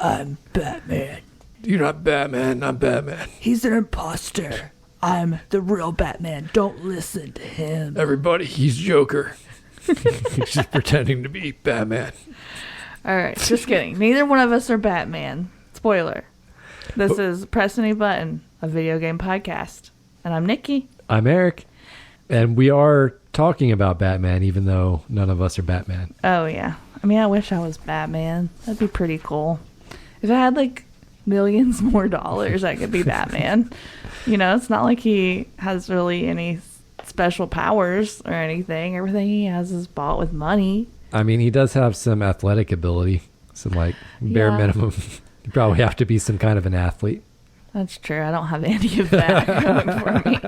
I'm Batman. You're not Batman, I'm Batman. He's an imposter. I'm the real Batman. Don't listen to him. Everybody, he's Joker. He's just pretending to be Batman. All right, just kidding. Neither one of us are Batman. Spoiler. This is Press Any Button, a video game podcast. And I'm Nikki. I'm Eric. And we are talking about Batman, even though none of us are Batman. Oh, yeah. I mean, I wish I was Batman. That'd be pretty cool. If I had, like, millions more dollars, I could be Batman. You know, it's not like he has really any special powers or anything. Everything he has is bought with money. I mean, he does have some athletic ability. Some, like, bare minimum. You probably have to be some kind of an athlete. That's true. I don't have any of that going for me.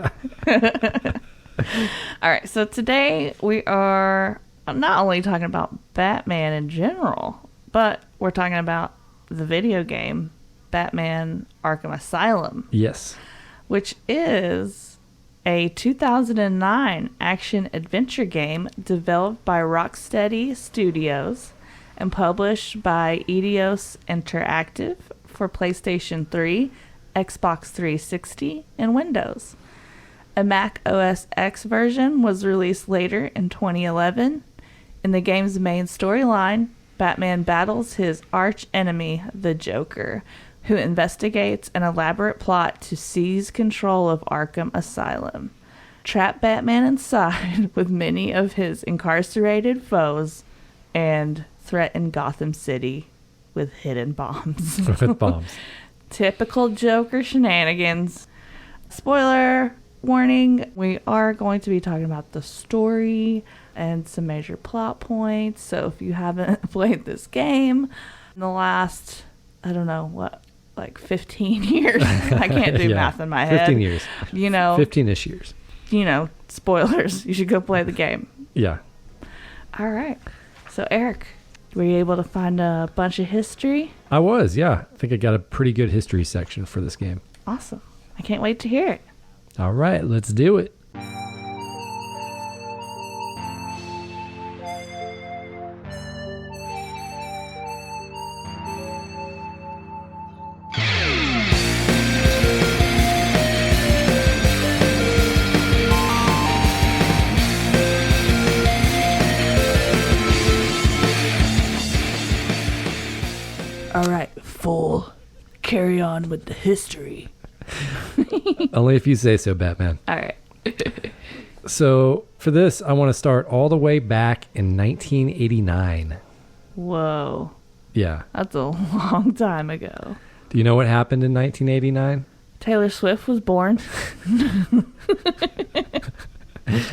All right. So today we are not only talking about Batman in general, but we're talking about the video game Batman Arkham Asylum. Yes. Which is a 2009 action-adventure game developed by Rocksteady Studios and published by Eidos Interactive for PlayStation 3, Xbox 360, and Windows. A Mac OS X version was released later in 2011. In the game's main storyline, Batman battles his archenemy, the Joker, who investigates an elaborate plot to seize control of Arkham Asylum, trap Batman inside with many of his incarcerated foes, and threaten Gotham City with hidden bombs. With bombs. Typical Joker shenanigans. Spoiler warning, we are going to be talking about the story and some major plot points. So if you haven't played this game in the last, I don't know, what, like 15 years? I can't do math in my head. 15 years. You know. 15-ish years. You know, spoilers. You should go play the game. Yeah. All right. So Eric, were you able to find a bunch of history? I was, yeah. I think I got a pretty good history section for this game. Awesome. I can't wait to hear it. All right, let's do it. All right, fool. Carry on with the history. Only if you say so, Batman. All right. So for this, I want to start all the way back in 1989. Whoa. Yeah. That's a long time ago. Do you know what happened in 1989? Taylor Swift was born.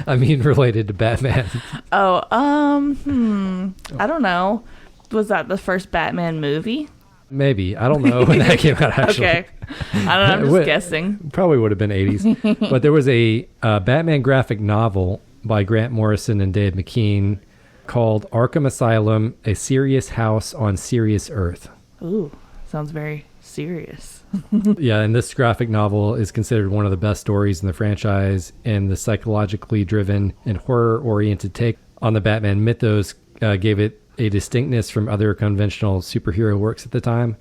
I mean, related to Batman. Oh, I don't know. Was that the first Batman movie? Maybe. I don't know when that came out, actually. Okay. I don't know. I'm just guessing. Probably would have been 80s. But there was a Batman graphic novel by Grant Morrison and Dave McKean called Arkham Asylum, A Serious House on Serious Earth. Ooh, sounds very serious. Yeah, and this graphic novel is considered one of the best stories in the franchise, and the psychologically driven and horror-oriented take on the Batman mythos gave it a distinctness from other conventional superhero works at the time.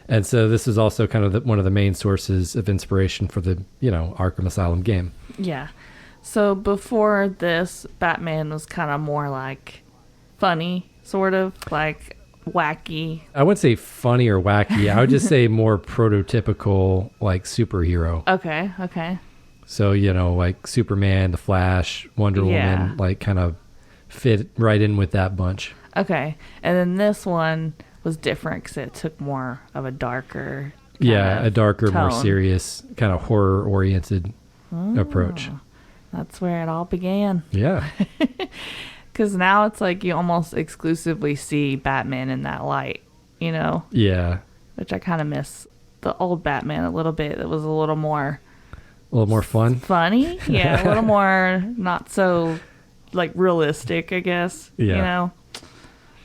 And so this is also kind of one of the main sources of inspiration for the, Arkham Asylum game. Yeah. So before this, Batman was kind of more like funny, sort of like wacky. I wouldn't say funny or wacky. I would just say more prototypical, like, superhero. Okay. So, like Superman, The Flash, Wonder Woman, like, kind of fit right in with that bunch. Okay. And then this one was different because it took more of a darker a darker, tone. more serious, kind of horror-oriented approach. That's where it all began. Yeah. Because now it's like you almost exclusively see Batman in that light, Yeah. Which I kind of miss the old Batman a little bit. It was a little more fun. Funny? Yeah, a little more not so, like, realistic, I guess. Yeah.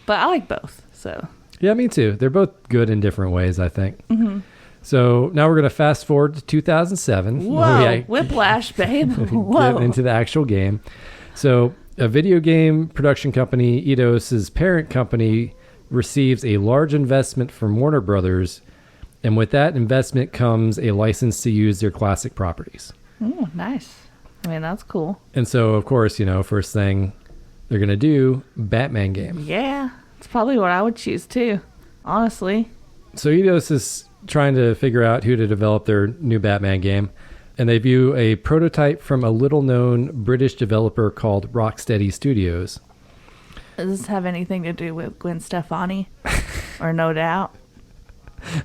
But I like both, so. Yeah, me too. They're both good in different ways, I think. Mm-hmm. So now we're going to fast forward to 2007. Whoa, whiplash, babe. Whoa. Get into the actual game. So a video game production company, Eidos' parent company, receives a large investment from Warner Brothers, and with that investment comes a license to use their classic properties. Oh, nice. I mean, that's cool. And so, of course, first thing they're going to do, Batman game. Yeah, it's probably what I would choose too, honestly. So Eidos is trying to figure out who to develop their new Batman game, and they view a prototype from a little-known British developer called Rocksteady Studios. Does this have anything to do with Gwen Stefani or No Doubt?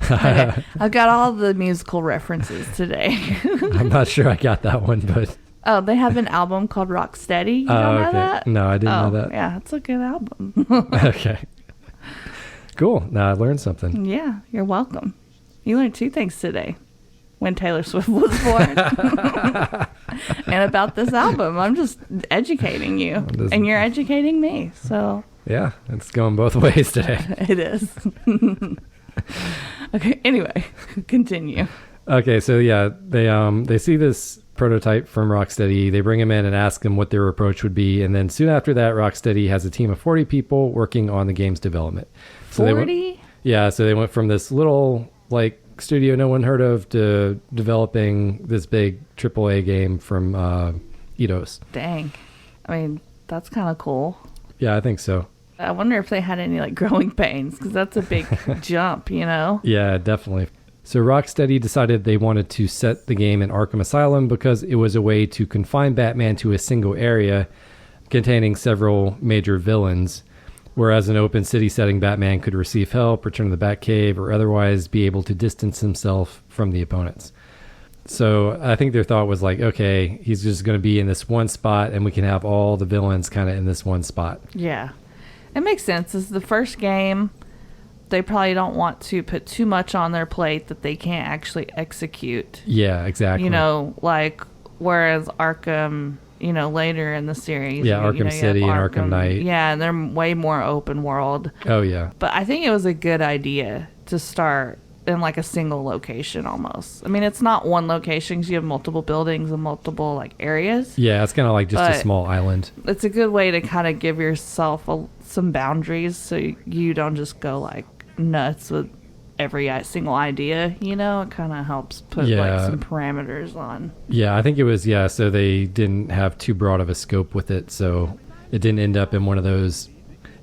Okay. I've got all the musical references today. I'm not sure I got that one, but... Oh, they have an album called Rocksteady. You don't know that? No, I didn't know that. Yeah, it's a good album. Okay. Cool. Now I learned something. Yeah, you're welcome. You learned 2 things today. When Taylor Swift was born. And about this album. I'm just educating you. And you're educating me. So yeah, it's going both ways today. It is. Okay, anyway, continue. Okay, so yeah, they see this prototype from Rocksteady. They bring him in and ask him what their approach would be. And then soon after that, Rocksteady has a team of 40 people working on the game's development. 40? So they went from this little studio no one heard of to developing this big AAA game from Eidos. Dang. I mean, that's kind of cool. Yeah, I think so. I wonder if they had any growing pains, because that's a big jump, Yeah, definitely. So Rocksteady decided they wanted to set the game in Arkham Asylum because it was a way to confine Batman to a single area containing several major villains. Whereas in an open city setting, Batman could receive help, return to the Batcave, or otherwise be able to distance himself from the opponents. So I think their thought was okay, he's just going to be in this one spot, and we can have all the villains kind of in this one spot. Yeah. It makes sense. It's the first game. They probably don't want to put too much on their plate that they can't actually execute. Yeah, exactly. Whereas Arkham... later in the series. Yeah, Arkham City and Arkham Knight. Yeah, and they're way more open world. Oh, yeah. But I think it was a good idea to start in a single location almost. I mean, it's not one location because you have multiple buildings and multiple areas. Yeah, it's kind of just a small island. It's a good way to kind of give yourself some boundaries so you don't just go nuts with every single idea, it kind of helps put some parameters on. Yeah, I think it was, so they didn't have too broad of a scope with it, so it didn't end up in one of those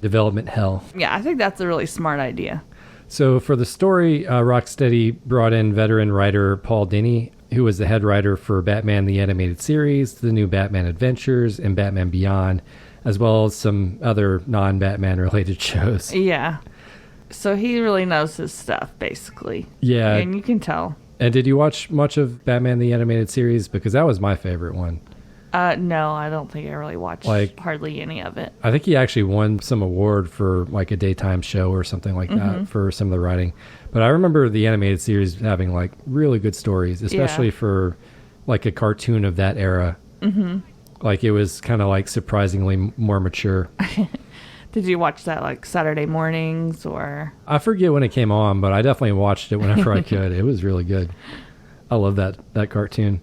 development hell. Yeah, I think that's a really smart idea. So for the story, Rocksteady brought in veteran writer Paul Dini, who was the head writer for Batman the Animated Series, the new Batman Adventures, and Batman Beyond, as well as some other non-Batman related shows. Yeah. So he really knows his stuff, basically. Yeah. And you can tell. And did you watch much of Batman the Animated Series? Because that was my favorite one. No, I don't think I really watched hardly any of it. I think he actually won some award for a daytime show or something like that for some of the writing. But I remember the animated series having really good stories, especially for a cartoon of that era. Mm-hmm. It was kind of surprisingly more mature. Did you watch that Saturday mornings or? I forget when it came on, but I definitely watched it whenever I could. It was really good. I love that cartoon.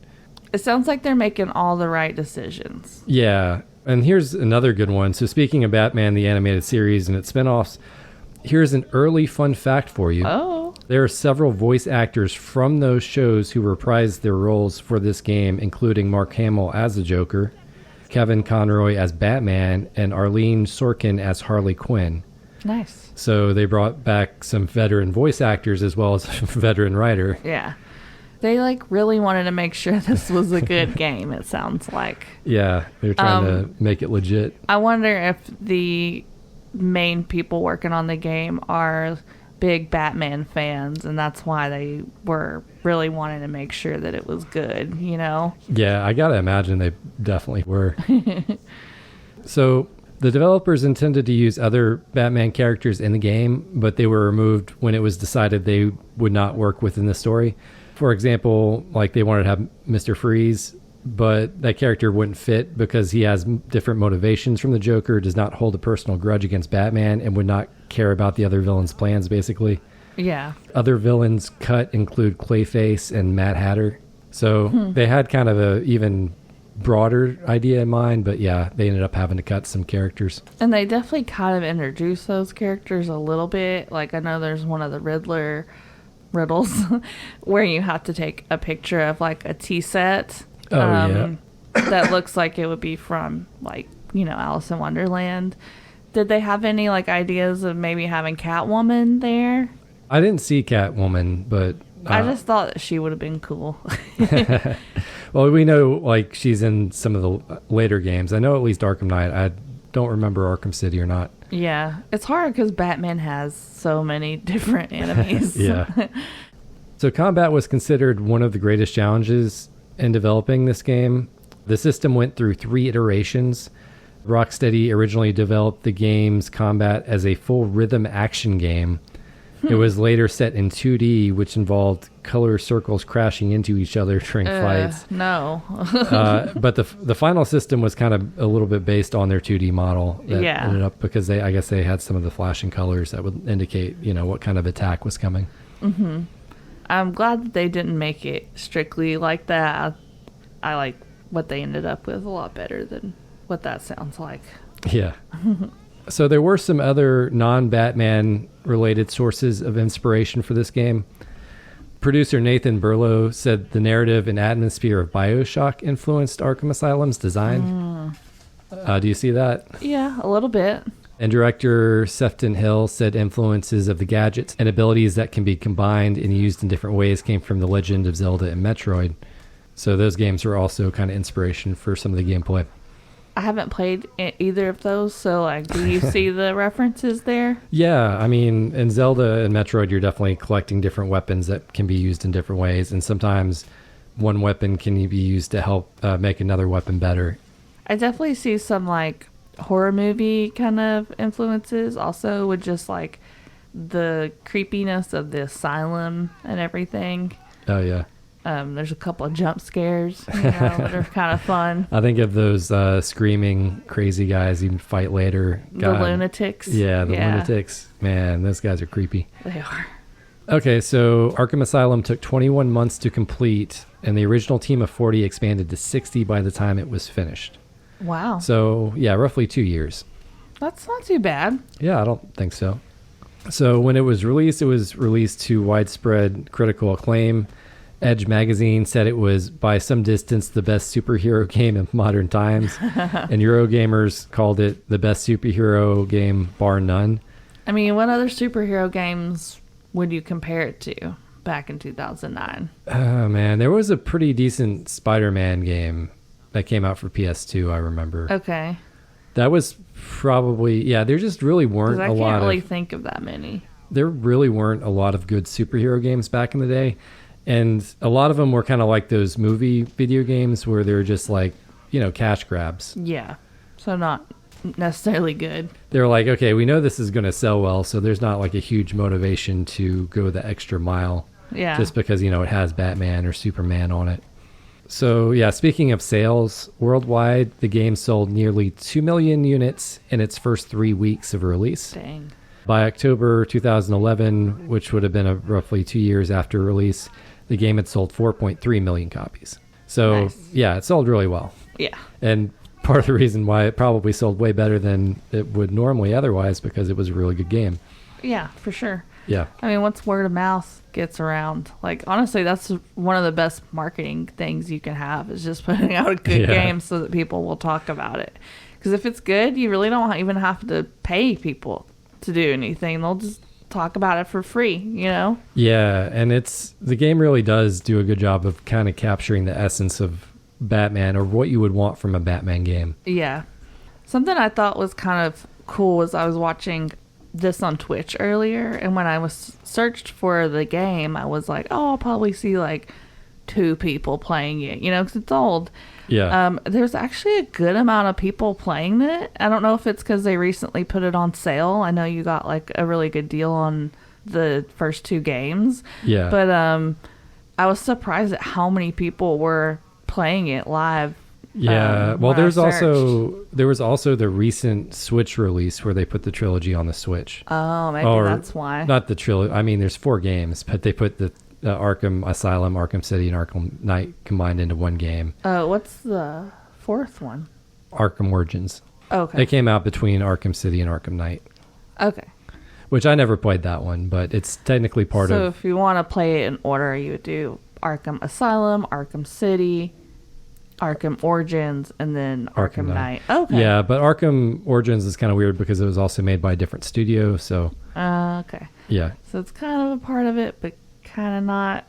It sounds like they're making all the right decisions. Yeah. And here's another good one. So speaking of Batman, the animated series and its spinoffs, here's an early fun fact for you. Oh. There are several voice actors from those shows who reprised their roles for this game, including Mark Hamill as the Joker, Kevin Conroy as Batman, and Arlene Sorkin as Harley Quinn. Nice. So they brought back some veteran voice actors as well as a veteran writer. Yeah. They really wanted to make sure this was a good game, it sounds like. Yeah, they're trying to make it legit. I wonder if the main people working on the game are big Batman fans, and that's why they were really wanting to make sure that it was good, Yeah, I gotta imagine they definitely were. So the developers intended to use other Batman characters in the game, but they were removed when it was decided they would not work within the story. For example, they wanted to have Mr. Freeze, but that character wouldn't fit because he has different motivations from the Joker, does not hold a personal grudge against Batman, and would not care about the other villains' plans, basically. Yeah. Other villains cut include Clayface and Mad Hatter. So they had kind of a even broader idea in mind, but yeah, they ended up having to cut some characters. And they definitely kind of introduced those characters a little bit. Like, I know there's one of the Riddler riddles where you have to take a picture of like a tea set. Yeah. That looks like it would be from, like, you know, Alice in Wonderland. Did they have any like ideas of maybe having Catwoman there? I didn't see Catwoman, but I just thought that she would have been cool. well, we know like she's in some of the later games. I know at least Arkham Knight. I don't remember Arkham City or not. Yeah, it's hard because Batman has so many different enemies. Yeah. So combat was considered one of the greatest challenges in developing this game. The system went through 3 iterations. Rocksteady originally developed the game's combat as a full rhythm action game. It was later set in 2D, which involved color circles crashing into each other during fights. No. But the final system was kind of a little bit based on their 2D model. That ended up because I guess they had some of the flashing colors that would indicate, you know, what kind of attack was coming. Mm-hmm. I'm glad that they didn't make it strictly like that. I like what they ended up with a lot better than what that sounds like. Yeah. So there were some other non-Batman related sources of inspiration for this game. Producer Nathan Burlow said the narrative and atmosphere of BioShock influenced Arkham Asylum's design. Do you see that? Yeah, a little bit. And director Sefton Hill said influences of the gadgets and abilities that can be combined and used in different ways came from The Legend of Zelda and Metroid. So those games were also kind of inspiration for some of the gameplay. I haven't played either of those, so like, do you see the references there? Yeah, I mean, in Zelda and Metroid, you're definitely collecting different weapons that can be used in different ways, and sometimes one weapon can be used to help make another weapon better. I definitely see some like horror movie kind of influences, also with just like the creepiness of the asylum and everything. Oh, yeah. There's a couple of jump scares, you know, that are kind of fun. I think of those screaming crazy guys you can fight later. God. The lunatics. Yeah, the lunatics. Man, those guys are creepy. They are. Okay, so Arkham Asylum took 21 months to complete, and the original team of 40 expanded to 60 by the time it was finished. Wow. So, yeah, roughly 2 years. That's not too bad. Yeah, I don't think so. So when it was released to widespread critical acclaim. Edge magazine said it was by some distance the best superhero game of modern times, and Eurogamers called it the best superhero game bar none. I mean, what other superhero games would you compare it to back in 2009? Oh man, there was a pretty decent Spider-Man game that came out for PS2, I remember. Okay. That was probably, yeah, there just really weren't a lot of... I can't really think of that many. There really weren't a lot of good superhero games back in the day. And a lot of them were kind of like those movie video games where they're just like, you know, cash grabs. Yeah. So not necessarily good. They're like, okay, we know this is going to sell well, so there's not like a huge motivation to go the extra mile. Yeah. Just because, you know, it has Batman or Superman on it. So, yeah, speaking of sales, worldwide, the game sold nearly 2 million units in its first 3 weeks of release. Dang. By October 2011, which would have been roughly 2 years after release, the game had sold 4.3 million copies. So, nice. Yeah, it sold really well. Yeah. And part of the reason why it probably sold way better than it would normally otherwise, because it was a really good game. Yeah, for sure. Yeah. I mean, once word of mouth gets around, like, honestly, that's one of the best marketing things you can have is just putting out a good game so that people will talk about it. Because if it's good, you really don't even have to pay people to do anything. They'll just talk about it for free, you know? Yeah, and the game really does do a good job of kind of capturing the essence of Batman or what you would want from a Batman game. Yeah. Something I thought was kind of cool was I was watching this on Twitch earlier, and when I was searched for the game, I was like, oh, I'll probably see like 2 people playing it, you know, because it's old. Yeah. There's actually a good amount of people playing it. I don't know if it's because they recently put it on sale. I know you got like a really good deal on the first 2 games. Yeah. But I was surprised at how many people were playing it live. Yeah. Well, there was also the recent Switch release where they put the trilogy on the Switch. Oh, maybe that's why. Not the trilogy. I mean, there's 4 games, but they put the Arkham Asylum, Arkham City, and Arkham Knight combined into one game. What's the fourth one? Arkham Origins. Okay. It came out between Arkham City and Arkham Knight, Okay. which I never played that one, but it's technically part So of... if you want to play it in order, you would do Arkham Asylum, Arkham City, Arkham Origins, and then Arkham Knight. Okay. Yeah, but Arkham Origins is kind of weird because it was also made by a different studio, so... Okay. Yeah. So it's kind of a part of it, but kind of not.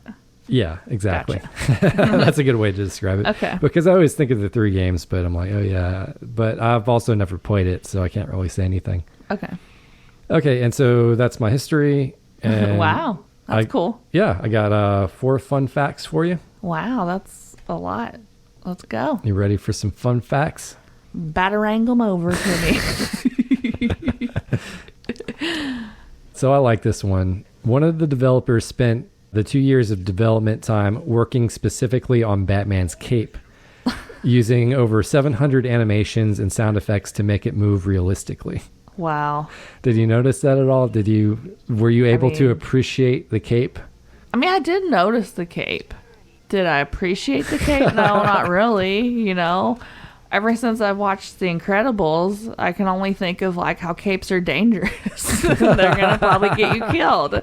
Yeah, exactly. That's a good way to describe it. Okay. Because I always think of the 3 games, but I'm like, oh yeah. But I've also never played it, so I can't really say anything. Okay. Okay, and so that's my history. And Wow. That's cool. Yeah, I got 4 fun facts for you. Wow, that's a lot. Let's go. You ready for some fun facts? Batarang them over to me. So I like this one. One of the developers spent the 2 years of development time working specifically on Batman's cape, using over 700 animations and sound effects to make it move realistically. Wow. Did you notice that at all? Were you able to mean- appreciate the cape? I mean, I did notice the cape. Did I appreciate the cape? No, not really. You know, ever since I've watched The Incredibles, I can only think of like how capes are dangerous. They're gonna probably get you killed.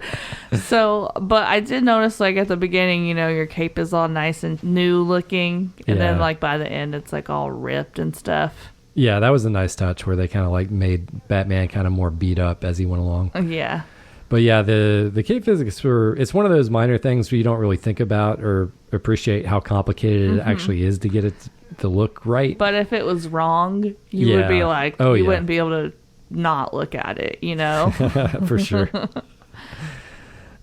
So, but I did notice like at the beginning, you know, your cape is all nice and new looking, and then Yeah. like by the end, it's like all ripped and stuff. Yeah, that was a nice touch where they kind of like made Batman kind of more beat up as he went along. Yeah. But yeah, the cape physics it's one of those minor things where you don't really think about or appreciate how complicated it actually is to get it to look right. But if it was wrong, you would be Yeah. like, Oh, you yeah. wouldn't be able to not look at it, you know? For sure.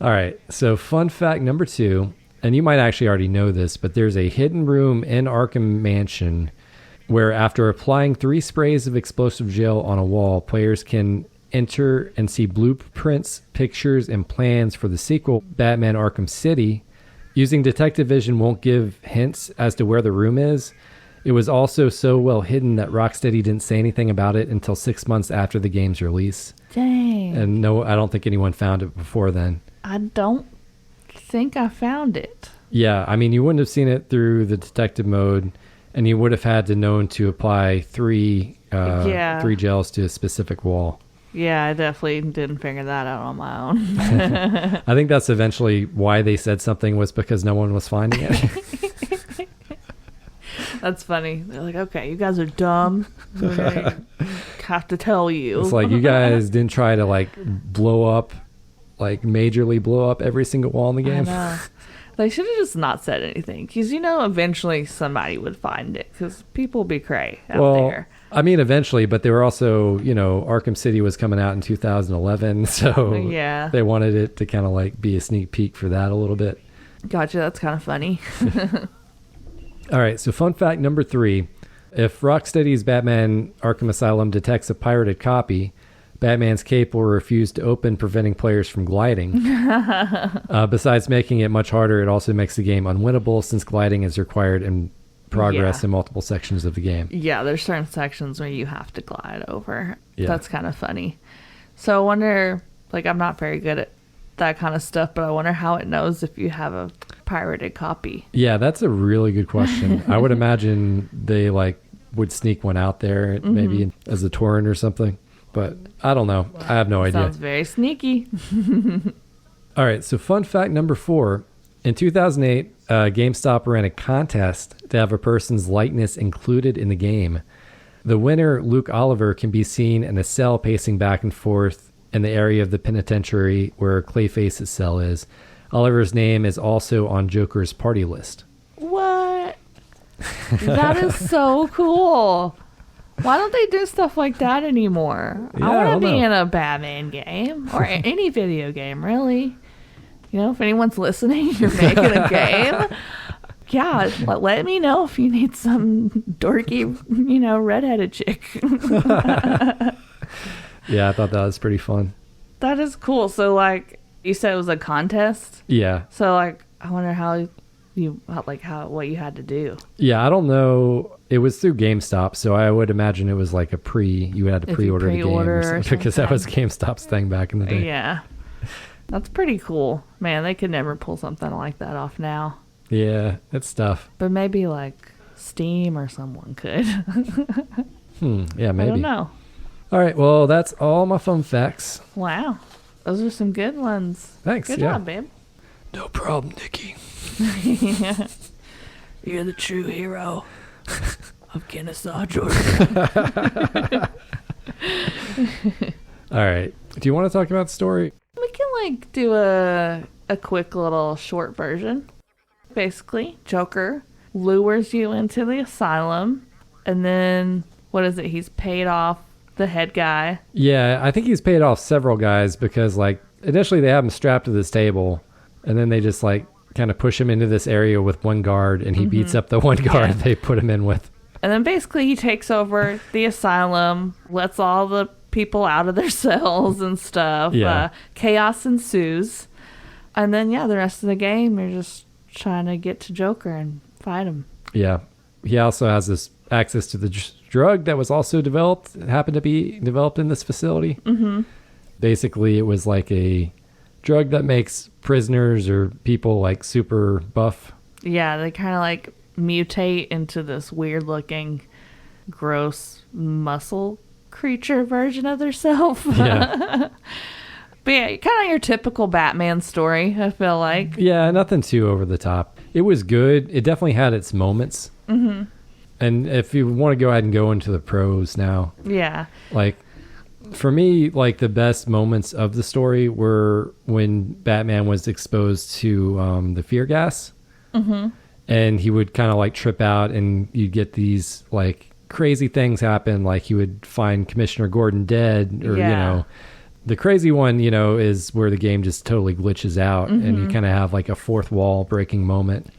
All right. So fun fact number 2, and you might actually already know this, but there's a hidden room in Arkham Mansion where after applying 3 sprays of explosive gel on a wall, players can enter and see blueprints, pictures, and plans for the sequel, Batman Arkham City. Using detective vision won't give hints as to where the room is. It was also so well hidden that Rocksteady didn't say anything about it until 6 months after the game's release. Dang. And no, I don't think anyone found it before then. I don't think I found it. Yeah, I mean, you wouldn't have seen it through the detective mode, and you would have had to known to apply 3 gels to a specific wall. Yeah, I definitely didn't figure that out on my own. I think that's eventually why they said something was because no one was finding it. That's funny. They're like, okay, you guys are dumb. We're gonna have to tell you. It's like you guys didn't try to like majorly blow up every single wall in the I game. know. They should have just not said anything, because you know eventually somebody would find it, because people be cray out there. I mean, eventually, but they were also, you know, Arkham City was coming out in 2011, so Yeah. they wanted it to kind of like be a sneak peek for that a little bit. Gotcha, that's kind of funny. All right, so fun fact number 3. If Rocksteady's Batman Arkham Asylum detects a pirated copy, Batman's cape will refuse to open, preventing players from gliding. Besides making it much harder, it also makes the game unwinnable since gliding is required in progress Yeah. in multiple sections of the game. Yeah, there's certain sections where you have to glide over. Yeah. That's kind of funny. So I wonder, like, I'm not very good at that kind of stuff, but I wonder how it knows if you have a pirated copy. Yeah, that's a really good question. I would imagine they like would sneak one out there, maybe as a torrent or something. But I don't know. I have no idea. Sounds very sneaky. All right, so fun fact number 4. In 2008, GameStop ran a contest to have a person's likeness included in the game. The winner, Luke Oliver, can be seen in a cell pacing back and forth in the area of the penitentiary where Clayface's cell is. Oliver's name is also on Joker's party list. What? That is so cool. Why don't they do stuff like that anymore? Yeah, I I want don't to be know. in a Batman game or any video game, really. You know, if anyone's listening, you're making a game. Yeah, let me know if you need some dorky, you know, redheaded chick. Yeah, I thought that was pretty fun. That is cool. So, like, you said it was a contest. Yeah. So, like, I wonder what you had to do. Yeah, I don't know. It was through GameStop, so I would imagine it was like you had to If you pre-order the game pre-order or or something, because that was something. GameStop's thing back in the day. Yeah. That's pretty cool. Man, they could never pull something like that off now. Yeah, it's tough. But maybe, like, Steam or someone could. Yeah, maybe. I don't know. All right, well, that's all my fun facts. Wow. Those are some good ones. Thanks. Good yeah. job, babe. No problem, Nikki. You're the true hero of Kennesaw, Georgia. All right. Do you want to talk about the story? We can do a quick little short version. Basically, Joker lures you into the asylum, and then what is it? He's paid off the head guy. Yeah, I think he's paid off several guys because initially they have him strapped to this table, and then they just kind of push him into this area with one guard, and he beats up the one guard they put him in with. And then basically he takes over the asylum, lets all the people out of their cells and stuff. Yeah. Chaos ensues. And then, the rest of the game, you're just trying to get to Joker and fight him. Yeah. He also has this access to the drug that was also happened to be developed in this facility. Mm-hmm. Basically, it was like a drug that makes prisoners or people super buff. Yeah, they kind of mutate into this weird looking, gross muscle creature version of themselves. Yeah. But yeah, kind of your typical Batman story, I feel like. Yeah, nothing too over the top. It was good. It definitely had its moments. Mm-hmm. And if you want to go ahead and go into the pros now. Yeah. For me, the best moments of the story were when Batman was exposed to the fear gas. Mm-hmm. And he would kind of trip out, and you'd get these crazy things happen. He would find Commissioner Gordon dead, or, the crazy one, is where the game just totally glitches out, and you kind of have a fourth wall breaking moment.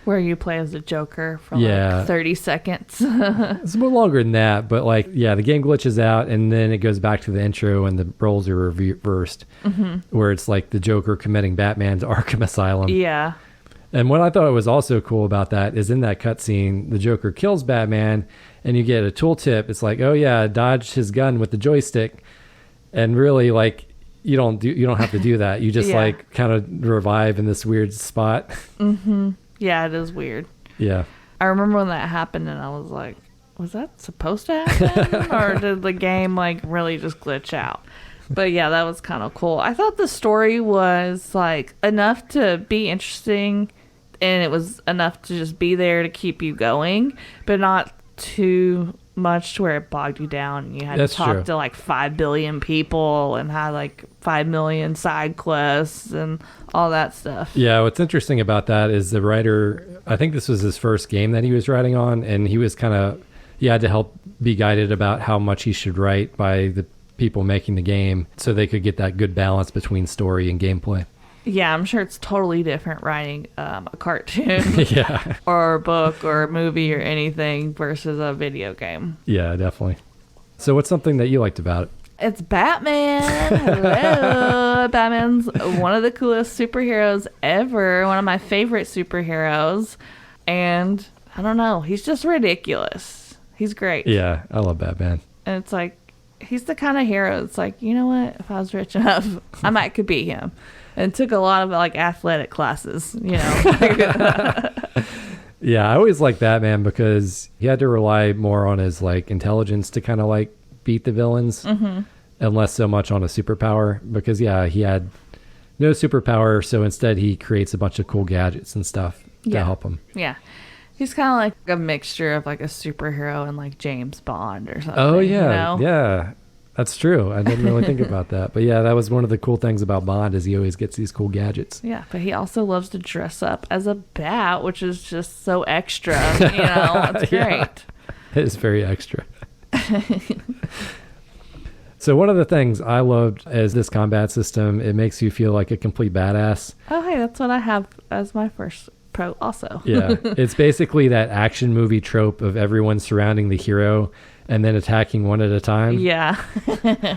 Where you play as the Joker for 30 seconds. It's more longer than that, but the game glitches out, and then it goes back to the intro, and the roles are reversed, where it's the Joker committing Batman to Arkham Asylum. Yeah. And what I thought was also cool about that is in that cutscene, the Joker kills Batman, and you get a tooltip. It's oh yeah, dodge his gun with the joystick, and really you don't have to do that. You just kind of revive in this weird spot. Mm-hmm. Yeah, it is weird. Yeah. I remember when that happened, and I was like, was that supposed to happen? Or did the game really just glitch out? But yeah, that was kind of cool. I thought the story was enough to be interesting, and it was enough to just be there to keep you going, but not too much to where it bogged you down and you had to talk to 5 billion people and had 5 million side quests and all that stuff. Yeah, what's interesting about that is the writer, I think this was his first game that he was writing on, and he had to help be guided about how much he should write by the people making the game so they could get that good balance between story and gameplay. Yeah, I'm sure it's totally different writing a cartoon or a book or a movie or anything versus a video game. Yeah, definitely. So what's something that you liked about it? It's Batman. Hello. Batman's one of the coolest superheroes ever. One of my favorite superheroes. And I don't know. He's just ridiculous. He's great. Yeah, I love Batman. And it's he's the kind of hero. It's you know what? If I was rich enough, I could be him. And took a lot of athletic classes, Yeah, I always liked Batman because he had to rely more on his intelligence to kind of beat the villains, and less so much on a superpower. Because he had no superpower, so instead he creates a bunch of cool gadgets and stuff to help him. Yeah, he's kind of a mixture of a superhero and James Bond or something. Oh yeah, yeah. That's true. I didn't really think about that. But yeah, that was one of the cool things about Bond is he always gets these cool gadgets. Yeah, but he also loves to dress up as a bat, which is just so extra. It's great. Yeah, it is very extra. So one of the things I loved is this combat system. It makes you feel like a complete badass. Oh, hey, that's what I have as my first pro also. Yeah, it's basically that action movie trope of everyone surrounding the hero and then attacking one at a time. Yeah.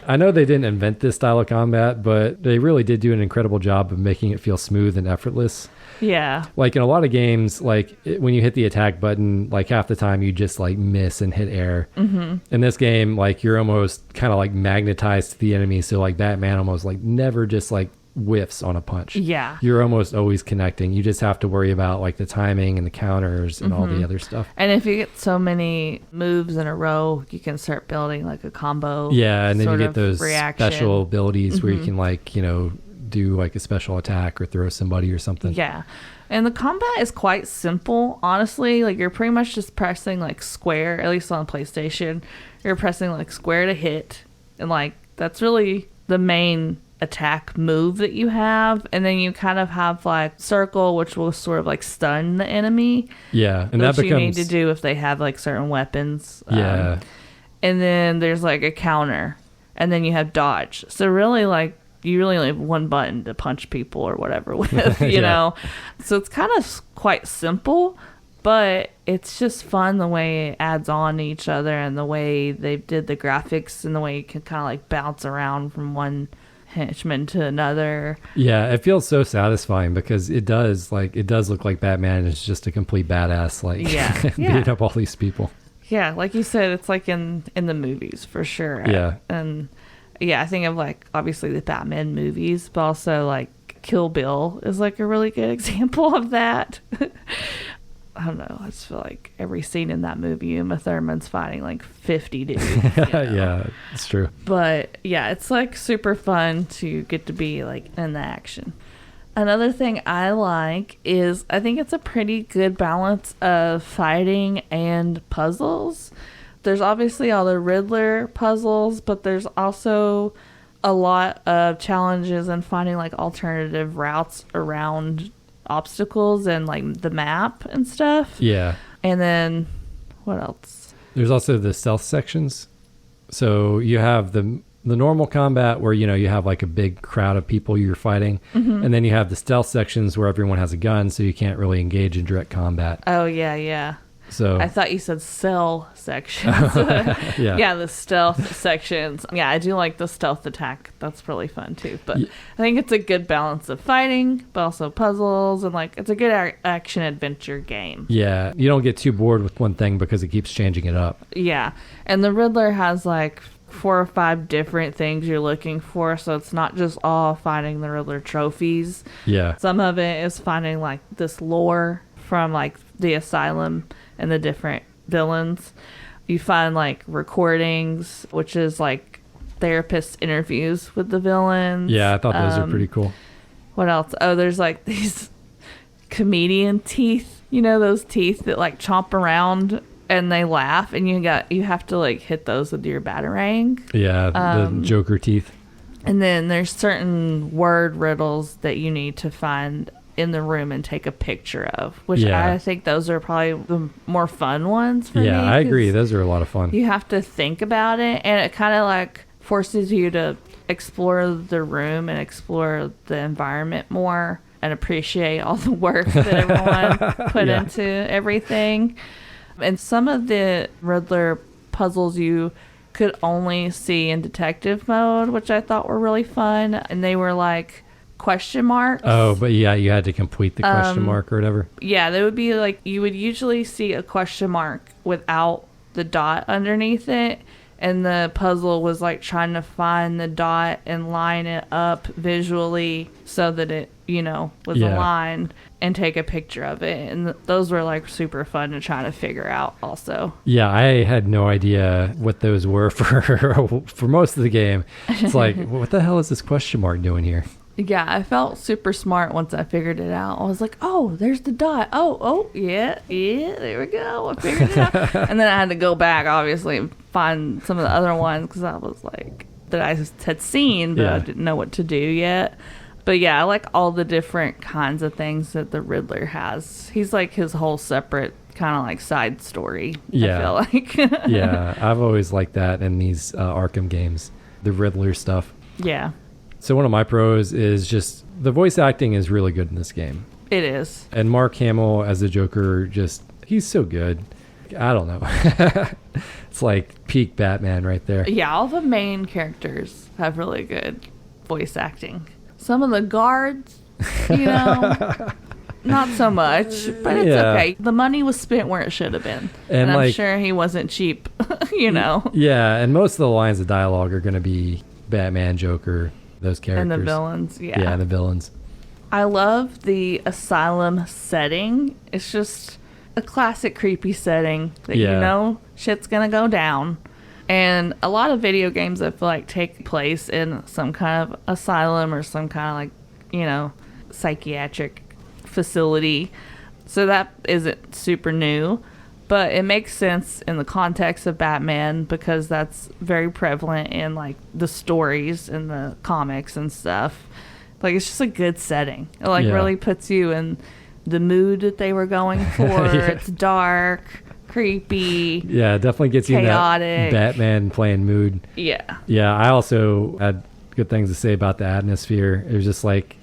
I know they didn't invent this style of combat, but they really did do an incredible job of making it feel smooth and effortless. Yeah. In a lot of games, when you hit the attack button, half the time you just miss and hit air. Mm-hmm. In this game, you're almost kind of magnetized to the enemy. So Batman almost never just whiffs on a punch. Yeah. You're almost always connecting. You just have to worry about like the timing and the counters and all the other stuff. And if you get so many moves in a row, you can start building like a combo. Yeah, and then you sort get of those reaction. special abilities where you can like, you know, do like a special attack or throw somebody or something. Yeah. And the combat is quite simple, honestly. Like, you're pretty much just pressing like square, at least on PlayStation. You're pressing like square to hit. And like, that's really the main attack move that you have. And then you kind of have like circle, which will sort of like stun the enemy. Yeah. And which that becomes, you need to do if they have like certain weapons. Yeah. And then there's like a counter. And then you have dodge. So really, like, you really only have one button to punch people or whatever with, you know? So it's kind of quite simple, but it's just fun the way it adds on to each other and the way they did the graphics and the way you can kind of like bounce around from one henchman to another. Yeah, it feels so satisfying because it does look like Batman is just a complete badass, like beating up all these people. Yeah, like you said, it's like in the movies for sure. Yeah. And yeah, I think of like obviously the Batman movies, but also like Kill Bill is like a really good example of that. I don't know. I just feel like every scene in that movie, Uma Thurman's fighting like 50 dudes. You know? Yeah, it's true. But yeah, it's like super fun to get to be like in the action. Another thing I like is I think it's a pretty good balance of fighting and puzzles. There's obviously all the Riddler puzzles, but there's also a lot of challenges in finding like alternative routes around obstacles and like the map and stuff. Yeah. And then what else? There's also the stealth sections. So you have the normal combat where, you know, you have like a big crowd of people you're fighting. And then you have the stealth sections where everyone has a gun, so you can't really engage in direct combat. Oh, yeah. So I thought you said cell sections. Yeah. The stealth sections. Yeah, I do like the stealth attack. That's really fun too. But I think it's a good balance of fighting, but also puzzles, and like it's a good action adventure game. Yeah, you don't get too bored with one thing because it keeps changing it up. Yeah, and the Riddler has like 4 or 5 different things you're looking for, so it's not just all finding the Riddler trophies. Yeah. Some of it is finding like this lore from like the asylum and the different villains. You find like recordings, which is like therapist interviews with the villains. Yeah, I thought those are pretty cool. What else? Oh, there's like these comedian teeth, you know, those teeth that like chomp around and they laugh, and you have to like hit those with your batarang. Yeah, the Joker teeth. And then there's certain word riddles that you need to find in the room and take a picture of, which I think those are probably the more fun ones for me. Yeah, I agree. Those are a lot of fun. You have to think about it, and it kind of like forces you to explore the room and explore the environment more and appreciate all the work that everyone put into everything. And some of the Riddler puzzles you could only see in detective mode, which I thought were really fun. And they were like question marks. Oh, but yeah, you had to complete the question mark or whatever. Yeah, they would be like, you would usually see a question mark without the dot underneath it. And the puzzle was like trying to find the dot and line it up visually so that it, you know, was aligned, and take a picture of it. And those were like super fun to try to figure out also. Yeah, I had no idea what those were for most of the game. It's like, what the hell is this question mark doing here? Yeah, I felt super smart once I figured it out. I was like, oh, there's the dot. Oh, yeah, there we go. I figured it out. And then I had to go back, obviously, and find some of the other ones because I was like, that I had seen, but I didn't know what to do yet. But yeah, I like all the different kinds of things that the Riddler has. He's like his whole separate kind of like side story, I feel like. Yeah, I've always liked that in these Arkham games, the Riddler stuff. Yeah. So one of my pros is just the voice acting is really good in this game. It is. And Mark Hamill as the Joker, he's so good. I don't know. It's like peak Batman right there. Yeah, all the main characters have really good voice acting. Some of the guards, you know, not so much, but it's okay. The money was spent where it should have been. And I'm sure he wasn't cheap, you know. Yeah, and most of the lines of dialogue are going to be Batman, Joker. those characters. And the villains, yeah. Yeah, the villains. I love the asylum setting. It's just a classic creepy setting that you know shit's gonna go down. And a lot of video games I feel like take place in some kind of asylum or some kind of like, you know, psychiatric facility. So that isn't super new, but it makes sense in the context of Batman because that's very prevalent in like the stories and the comics and stuff. Like it's just a good setting. It like really puts you in the mood that they were going for. It's dark, creepy. Yeah, it definitely gets chaotic. You in that Batman playing mood. Yeah. Yeah, I also had good things to say about the atmosphere. It was just like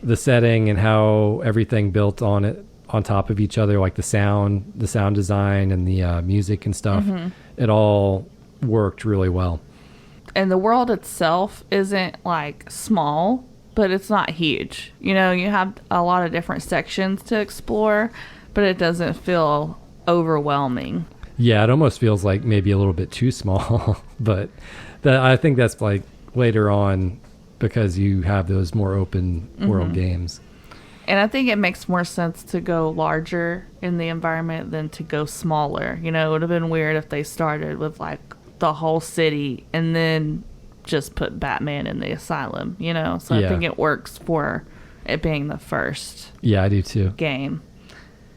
the setting and how everything built on it, on top of each other, like the sound design and the music and stuff. Mm-hmm. It all worked really well. And the world itself isn't like small, but it's not huge. You know, you have a lot of different sections to explore, but it doesn't feel overwhelming. Yeah, it almost feels like maybe a little bit too small, but I think that's like later on because you have those more open world games. And I think it makes more sense to go larger in the environment than to go smaller. You know, it would have been weird if they started with like the whole city and then just put Batman in the asylum, you know? So I think it works for it being the first I do too. Game.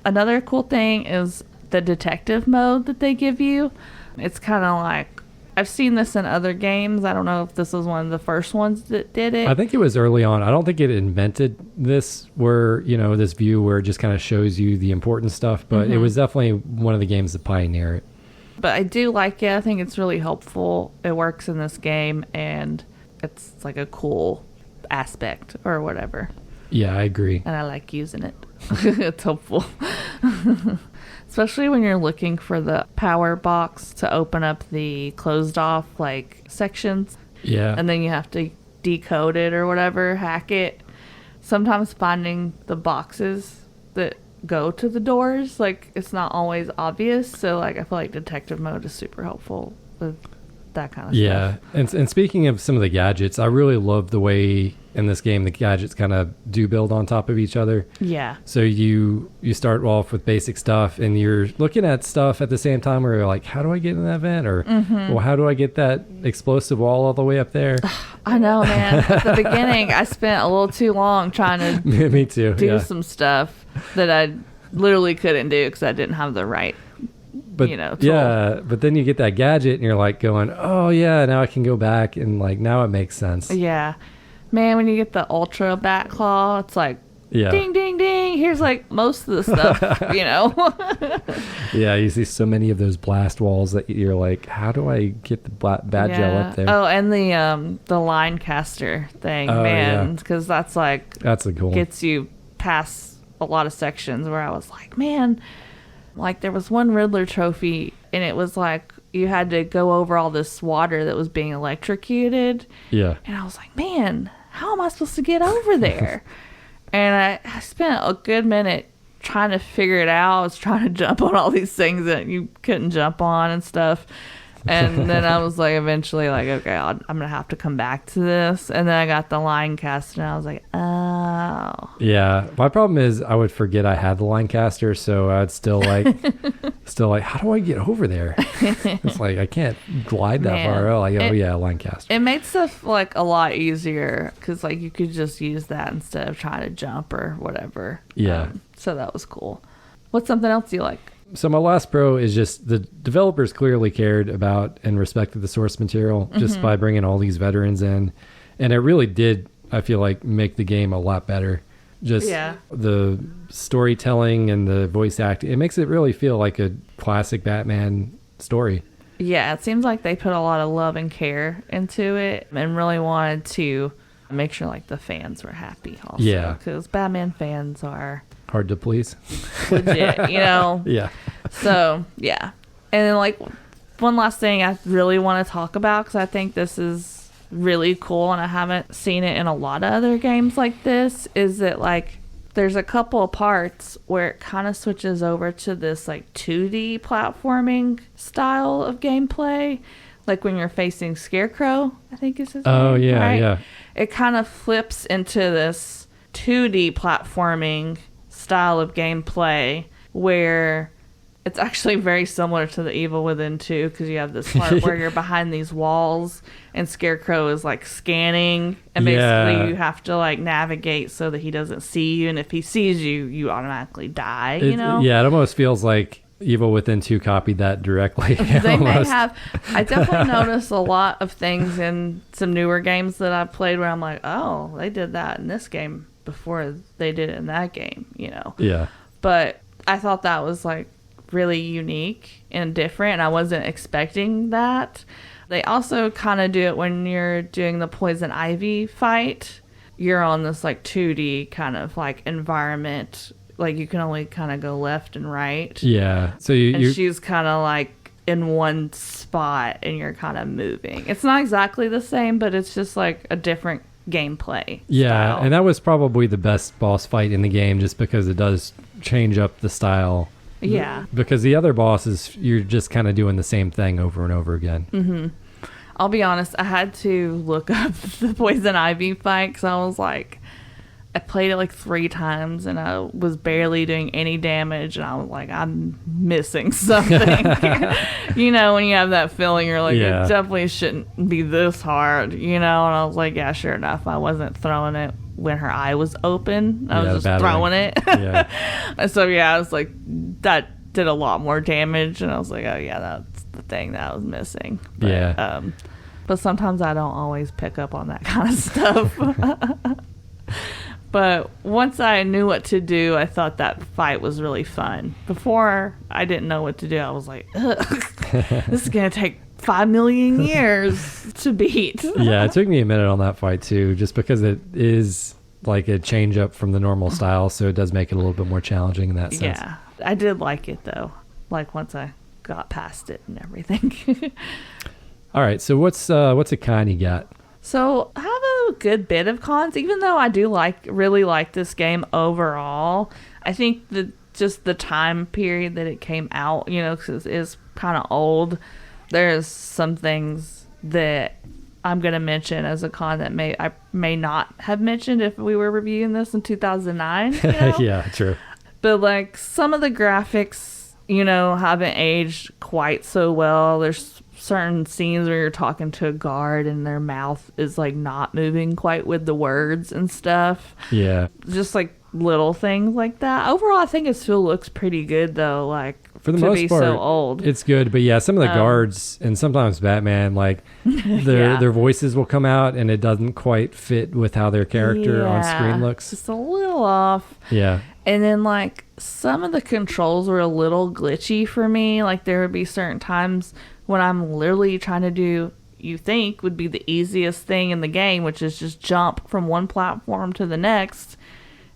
Another cool thing is the detective mode that they give you. It's kind of like, I've seen this in other games. I don't know if this was one of the first ones that did it. I think it was early on. I don't think it invented this where, you know, this view where it just kind of shows you the important stuff, but it was definitely one of the games that pioneered it. But I do like it. I think it's really helpful. It works in this game, and it's like a cool aspect or whatever. Yeah, I agree. And I like using it. It's helpful. Especially when you're looking for the power box to open up the closed off like sections. Yeah. And then you have to decode it or whatever, hack it. Sometimes finding the boxes that go to the doors, like it's not always obvious. So like I feel like detective mode is super helpful with that kind of stuff. Yeah. And speaking of some of the gadgets, I really love the way in this game the gadgets kind of do build on top of each other. Yeah. So you start off with basic stuff and you're looking at stuff at the same time where you're like, how do I get in that vent? Or well, how do I get that explosive wall all the way up there? I know, man. At the beginning I spent a little too long trying to Me too. do some stuff that I literally couldn't do because I didn't have the right tool. Yeah, but then you get that gadget and you're like going, oh yeah, now I can go back and like now it makes sense. Yeah. Man, when you get the ultra bat claw, it's like ding ding ding, here's like most of the stuff, you know. Yeah, you see so many of those blast walls that you're like, how do I get the bad gel up there? Oh, and the line caster thing, man, because that's a cool one. Gets you past a lot of sections where I was like, man, like there was one Riddler trophy and it was like you had to go over all this water that was being electrocuted. Yeah. And I was like, man, how am I supposed to get over there? And I spent a good minute trying to figure it out. I was trying to jump on all these things that you couldn't jump on and stuff. And then I was like, eventually, like, okay, I'm going to have to come back to this. And then I got the line caster, and I was like, oh. Yeah. My problem is I would forget I had the line caster, so I'd still like, how do I get over there? It's like, I can't glide that far. Oh, like, line caster. It made stuff, like, a lot easier, because, like, you could just use that instead of trying to jump or whatever. Yeah. So that was cool. What's something else you like? So my last pro is just the developers clearly cared about and respected the source material just by bringing all these veterans in. And it really did, I feel like, make the game a lot better. Just the storytelling and the voice acting. It makes it really feel like a classic Batman story. Yeah, it seems like they put a lot of love and care into it and really wanted to make sure like the fans were happy also. Yeah. Because Batman fans are... hard to please. Legit, you know? Yeah. So, yeah. And then, like, one last thing I really want to talk about, because I think this is really cool, and I haven't seen it in a lot of other games like this, is that, like, there's a couple of parts where it kind of switches over to this, like, 2D platforming style of gameplay. Like, when you're facing Scarecrow, I think is his name, yeah, right? yeah. it kind of flips into this 2D platforming style of gameplay where it's actually very similar to the Evil Within 2, because you have this part where you're behind these walls and Scarecrow is like scanning, and basically you have to like navigate so that he doesn't see you, and if he sees you, you automatically die, you know? Yeah, it almost feels like Evil Within 2 copied that directly. They may have. I definitely noticed a lot of things in some newer games that I've played where I'm like, oh, they did that in this game before they did it in that game, you know? Yeah. But I thought that was like really unique and different, and I wasn't expecting that. They also kind of do it when you're doing the Poison Ivy fight. You're on this like 2D kind of like environment, like you can only kind of go left and right. Yeah. So she's kind of like in one spot and you're kind of moving. It's not exactly the same, but it's just like a different gameplay style. And that was probably the best boss fight in the game, just because it does change up the style. Yeah. Because the other bosses, you're just kind of doing the same thing over and over again. Mm-hmm. I'll be honest, I had to look up the Poison Ivy fight because I was like, I played it like 3 times and I was barely doing any damage, and I was like, I'm missing something. You know, when you have that feeling, you're like, it definitely shouldn't be this hard, you know? And I was like, yeah, sure enough, I wasn't throwing it when her eye was open. I was just throwing it. Yeah. So yeah, I was like, that did a lot more damage, and I was like, oh yeah, that's the thing that I was missing. But, but sometimes I don't always pick up on that kind of stuff. But once I knew what to do, I thought that fight was really fun. Before I didn't know what to do, I was like, ugh, this is going to take 5 million years to beat. Yeah, it took me a minute on that fight too, just because it is like a change up from the normal style, so it does make it a little bit more challenging in that sense. Yeah, I did like it though, like once I got past it and everything. All right, so what's a con you got? So I have a good bit of cons, even though I do really like this game overall. I think that just the time period that it came out, you know, because it's kind of old. There's some things that I'm going to mention as a con that I may not have mentioned if we were reviewing this in 2009. You know? Yeah, true. But like some of the graphics, you know, haven't aged quite so well. There's certain scenes where you're talking to a guard and their mouth is like not moving quite with the words and stuff. Yeah. Just like little things like that. Overall, I think it still looks pretty good though, like for the to most be part, so old. It's good, but yeah, some of the guards and sometimes Batman, like their voices will come out and it doesn't quite fit with how their character on screen looks. Just a little off. Yeah. And then like some of the controls were a little glitchy for me. Like there would be certain times when I'm literally trying to do, you think would be the easiest thing in the game, which is just jump from one platform to the next.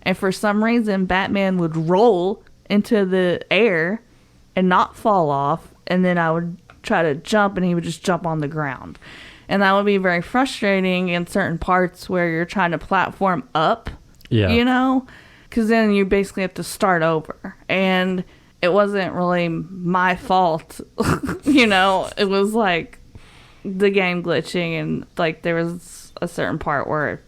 And for some reason, Batman would roll into the air and not fall off. And then I would try to jump and he would just jump on the ground. And that would be very frustrating in certain parts where you're trying to platform up, you know, because then you basically have to start over. And it wasn't really my fault, you know, it was like the game glitching, and like there was a certain part where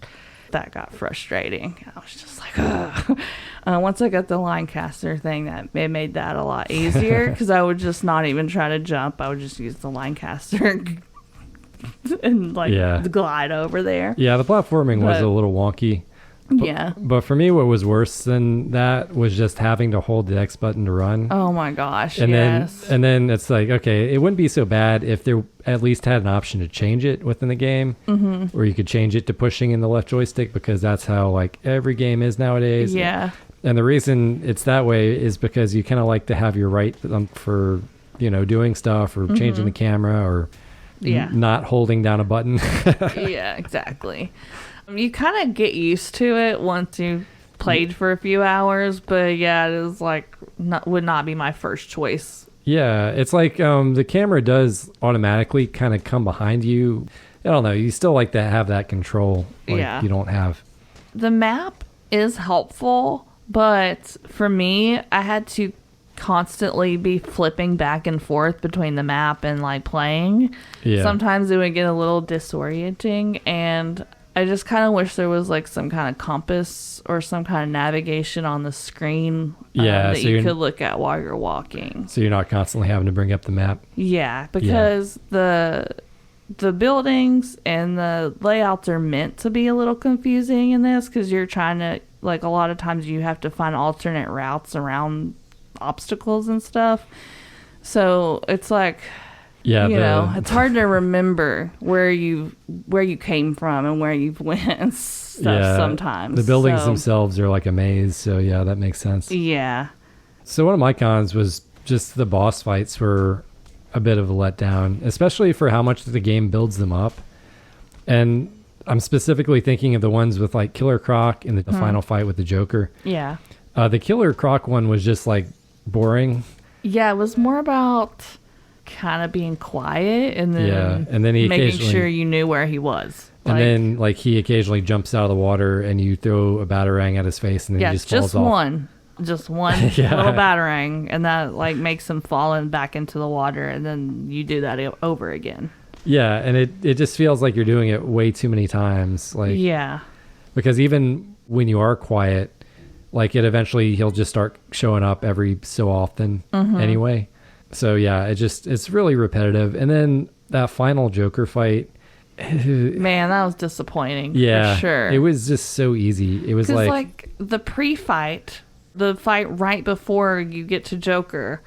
that got frustrating. I was just like, ugh. Once I got the line caster thing, that it made that a lot easier, because I would just not even try to jump. I would just use the line caster and like glide over there. Yeah, the platforming was a little wonky. But for me, what was worse than that was just having to hold the X button to run. Oh my gosh, and then it's like, okay, it wouldn't be so bad if there at least had an option to change it within the game, or you could change it to pushing in the left joystick, because that's how like every game is nowadays. Yeah. And the reason it's that way is because you kind of like to have your right for, you know, doing stuff or changing the camera or not holding down a button. Yeah, exactly. You kind of get used to it once you played for a few hours, but yeah, it is like would not be my first choice. Yeah, it's like the camera does automatically kind of come behind you. I don't know. You still like to have that control like you don't have. The map is helpful, but for me, I had to constantly be flipping back and forth between the map and like playing. Yeah. Sometimes it would get a little disorienting, and I just kind of wish there was like some kind of compass or some kind of navigation on the screen that so you could look at while you're walking. So you're not constantly having to bring up the map. Yeah, because the buildings and the layouts are meant to be a little confusing in this because you're trying to, like, a lot of times you have to find alternate routes around obstacles and stuff. So it's like... Yeah, you know, it's hard to remember where you came from and where you've went and stuff sometimes. The buildings themselves are like a maze, so yeah, that makes sense. Yeah. So one of my cons was just the boss fights were a bit of a letdown, especially for how much the game builds them up. And I'm specifically thinking of the ones with like Killer Croc and the final fight with the Joker. Yeah. The Killer Croc one was just like boring. Yeah, it was more about kind of being quiet and then he making sure you knew where he was. And then like he occasionally jumps out of the water and you throw a batarang at his face and then he just falls off. Just one little batarang, and that like makes him fall back into the water, and then you do that over again. Yeah, and it just feels like you're doing it way too many times. Like, yeah, because even when you are quiet, like it eventually he'll just start showing up every so often anyway. So yeah, it's really repetitive. And then that final Joker fight, man, that was disappointing. Yeah, for sure. It was just so easy. It was like the pre-fight, the fight right before you get to Joker,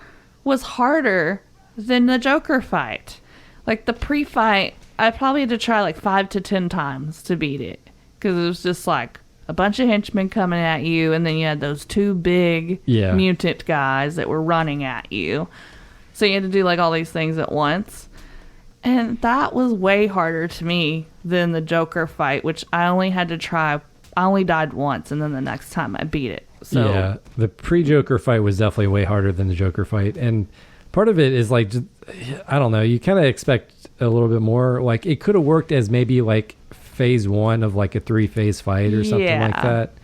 was harder than the Joker fight. Like the pre-fight, I probably had to try like 5 to 10 times to beat it because it was just like a bunch of henchmen coming at you, and then you had those 2 big mutant guys that were running at you. So you had to do like all these things at once. And that was way harder to me than the Joker fight, which I only had to try. I only died once, and then the next time I beat it. So yeah, the pre-Joker fight was definitely way harder than the Joker fight. And part of it is like, I don't know, you kind of expect a little bit more. Like it could have worked as maybe like phase 1 of like a 3-phase fight or something like that.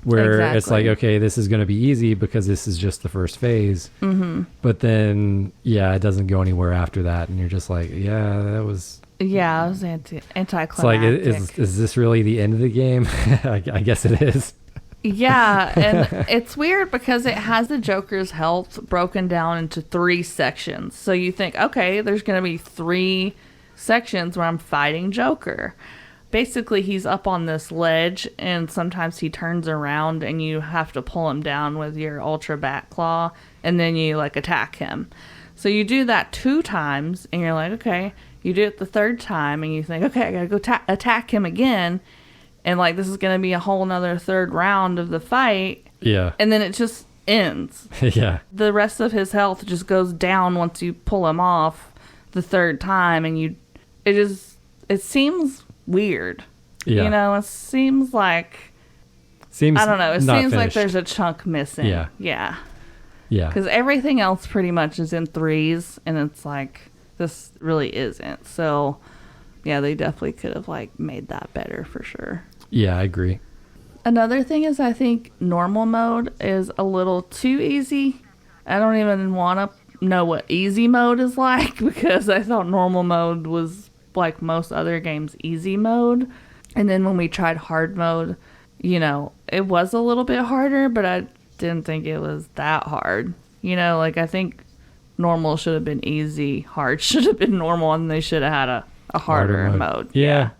Where it's like, okay, this is going to be easy because this is just the first phase. Mm-hmm. But then, it doesn't go anywhere after that. And you're just like, that was... Yeah, it was anticlimactic. It's like, is this really the end of the game? I guess it is. Yeah, and it's weird because it has the Joker's health broken down into 3 sections. So you think, okay, there's going to be 3 sections where I'm fighting Joker. Basically, he's up on this ledge, and sometimes he turns around, and you have to pull him down with your Ultra Bat Claw, and then you, like, attack him. So you do that 2 times, and you're like, okay. You do it the 3rd time, and you think, okay, I gotta go attack him again, and, like, this is gonna be a whole nother 3rd round of the fight. Yeah. And then it just ends. Yeah. The rest of his health just goes down once you pull him off the 3rd time, and it seems weird. Yeah. You know, it seems like... I don't know. It seems finished. Like there's a chunk missing. Yeah. Yeah. Yeah. Because everything else pretty much is in 3s, and it's like, this really isn't. So, yeah, they definitely could have, like, made that better for sure. Yeah, I agree. Another thing is I think normal mode is a little too easy. I don't even want to know what easy mode is like because I thought normal mode was... like most other games, easy mode. And then when we tried hard mode, you know, it was a little bit harder, but I didn't think it was that hard. You know, like I think normal should have been easy, hard should have been normal, and they should have had a harder mode. Yeah.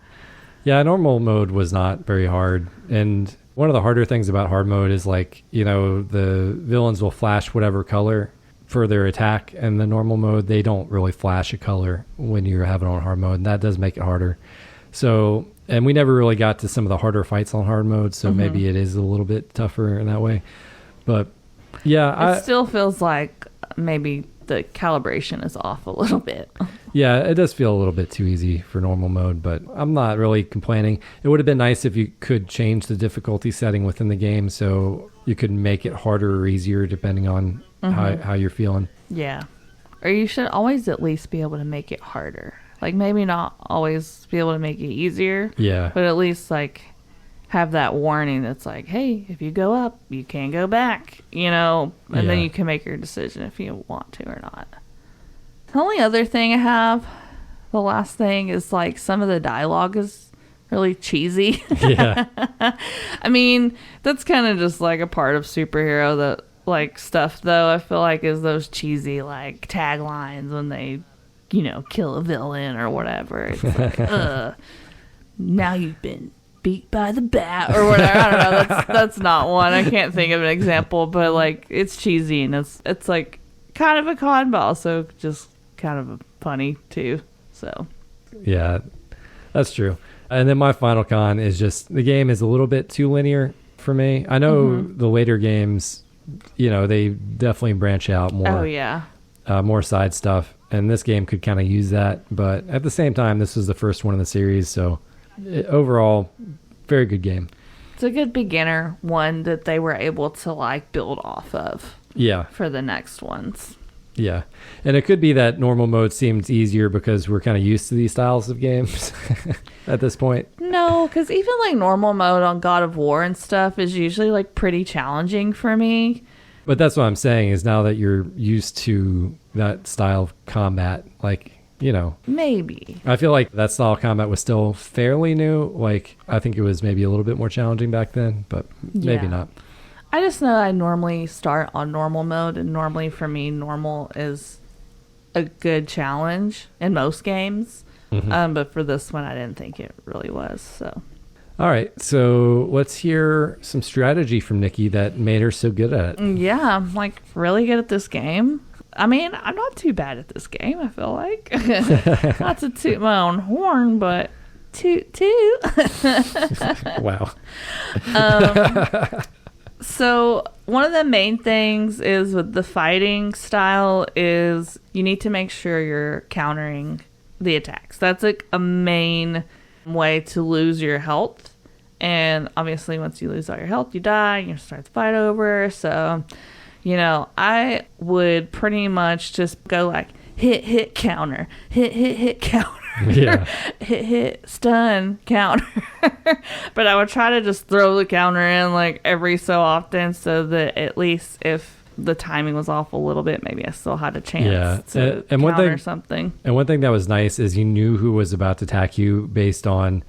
Yeah, normal mode was not very hard. And one of the harder things about hard mode is like, you know, the villains will flash whatever color for their attack, and the normal mode they don't really flash a color when you're having on hard mode, and that does make it harder. So, and we never really got to some of the harder fights on hard mode, so maybe it is a little bit tougher in that way. But yeah, it still feels like maybe the calibration is off a little bit. Yeah, it does feel a little bit too easy for normal mode, but I'm not really complaining. It would have been nice if you could change the difficulty setting within the game so you could make it harder or easier depending on how you're feeling. Yeah. Or you should always at least be able to make it harder. Like maybe not always be able to make it easier. Yeah. But at least like have that warning that's like, hey, if you go up, you can't go back, you know, and then you can make your decision if you want to or not. The only other thing I have, the last thing is like some of the dialogue is really cheesy. Yeah. I mean, that's kind of just like a part of superhero that like stuff though. I feel like is those cheesy like taglines when they, you know, kill a villain or whatever. It's like, now you've been beat by the bat or whatever. I don't know. That's not one. I can't think of an example, but like it's cheesy and it's like kind of a con, but also just kind of funny too. So Yeah, that's true. And then my final con is just the game is a little bit too linear for me. I know the later games, you know, they definitely branch out more. Oh yeah. More side stuff, and this game could kind of use that. But at the same time, this was the first one in the series, so overall, very good game. It's a good beginner one that they were able to like build off of. Yeah. For the next ones. Yeah. And it could be that normal mode seems easier because we're kind of used to these styles of games at this point. No, because even like normal mode on God of War and stuff is usually like pretty challenging for me. But that's what I'm saying is now that you're used to that style of combat, like, you know. Maybe. I feel like that style of combat was still fairly new. Like, I think it was maybe a little bit more challenging back then, but maybe not. I just know I normally start on normal mode, and normally for me, normal is a good challenge in most games. But for this one, I didn't think it really was. So, all right. So let's hear some strategy from Nikki that made her so good at it. Yeah, I'm like really good at this game. I mean, I'm not too bad at this game, I feel like. Not to toot my own horn, but toot toot. Wow. So one of the main things is with the fighting style is you need to make sure you're countering the attacks. That's like a main way to lose your health. And obviously once you lose all your health, you die and you start the fight over. So, you know, I would pretty much just go like hit, counter, hit, counter. Yeah. hit, stun, counter. But I would try to just throw the counter in like every so often so that at least if the timing was off a little bit, maybe I still had a chance to and counter something. And one thing that was nice is you knew who was about to attack you based on,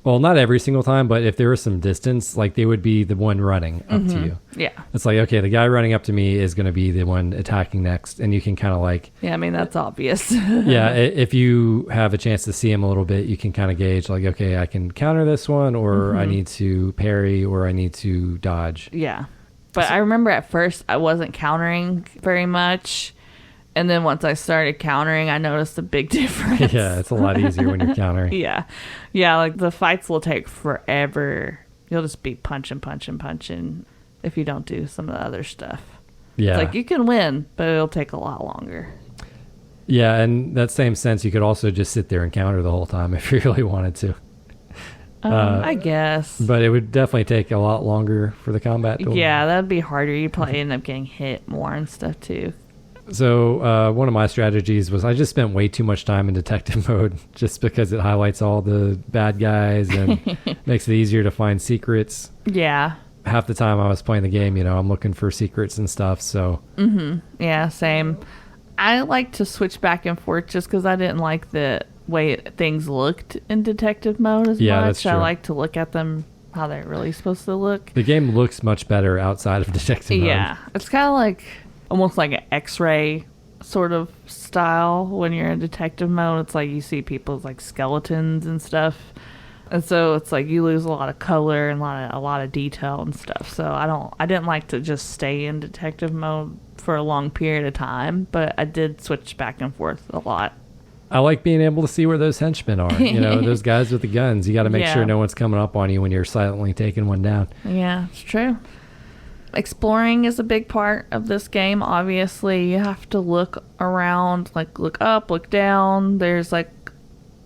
well, not every single time, but if there was some distance, like they would be the one running up to you. Yeah. It's like, okay, the guy running up to me is going to be the one attacking next. And you can kind of like... Yeah, I mean, that's obvious. Yeah, if you have a chance to see him a little bit, you can kind of gauge like, okay, I can counter this one, or I need to parry, or I need to dodge. Yeah. But I remember at first I wasn't countering very much. And then once I started countering, I noticed a big difference. Yeah, it's a lot easier when you're countering. Yeah. Yeah, like the fights will take forever. You'll just be punching if you don't do some of the other stuff. Yeah. It's like you can win, but it'll take a lot longer. Yeah, and that same sense, you could also just sit there and counter the whole time if you really wanted to. I guess. But it would definitely take a lot longer for the combat. Yeah, that'd be harder. You'd probably end up getting hit more and stuff too. So one of my strategies was I just spent way too much time in detective mode just because it highlights all the bad guys and makes it easier to find secrets. Yeah. Half the time I was playing the game, you know, I'm looking for secrets and stuff. So yeah, same. I like to switch back and forth just because I didn't like the way things looked in detective mode as much. That's true. I like to look at them how they're really supposed to look. The game looks much better outside of detective mode. Yeah, it's kind of like almost like an X-ray sort of style when you're in detective mode. It's like you see people's like skeletons and stuff, and so it's like you lose a lot of color and a lot of detail and stuff. So I didn't like to just stay in detective mode for a long period of time, but I did switch back and forth a lot. I like being able to see where those henchmen are. You know, those guys with the guns. You got to make sure no one's coming up on you when you're silently taking one down. Yeah, it's true. Exploring is a big part of this game. Obviously, you have to look around, like look up, look down. There's like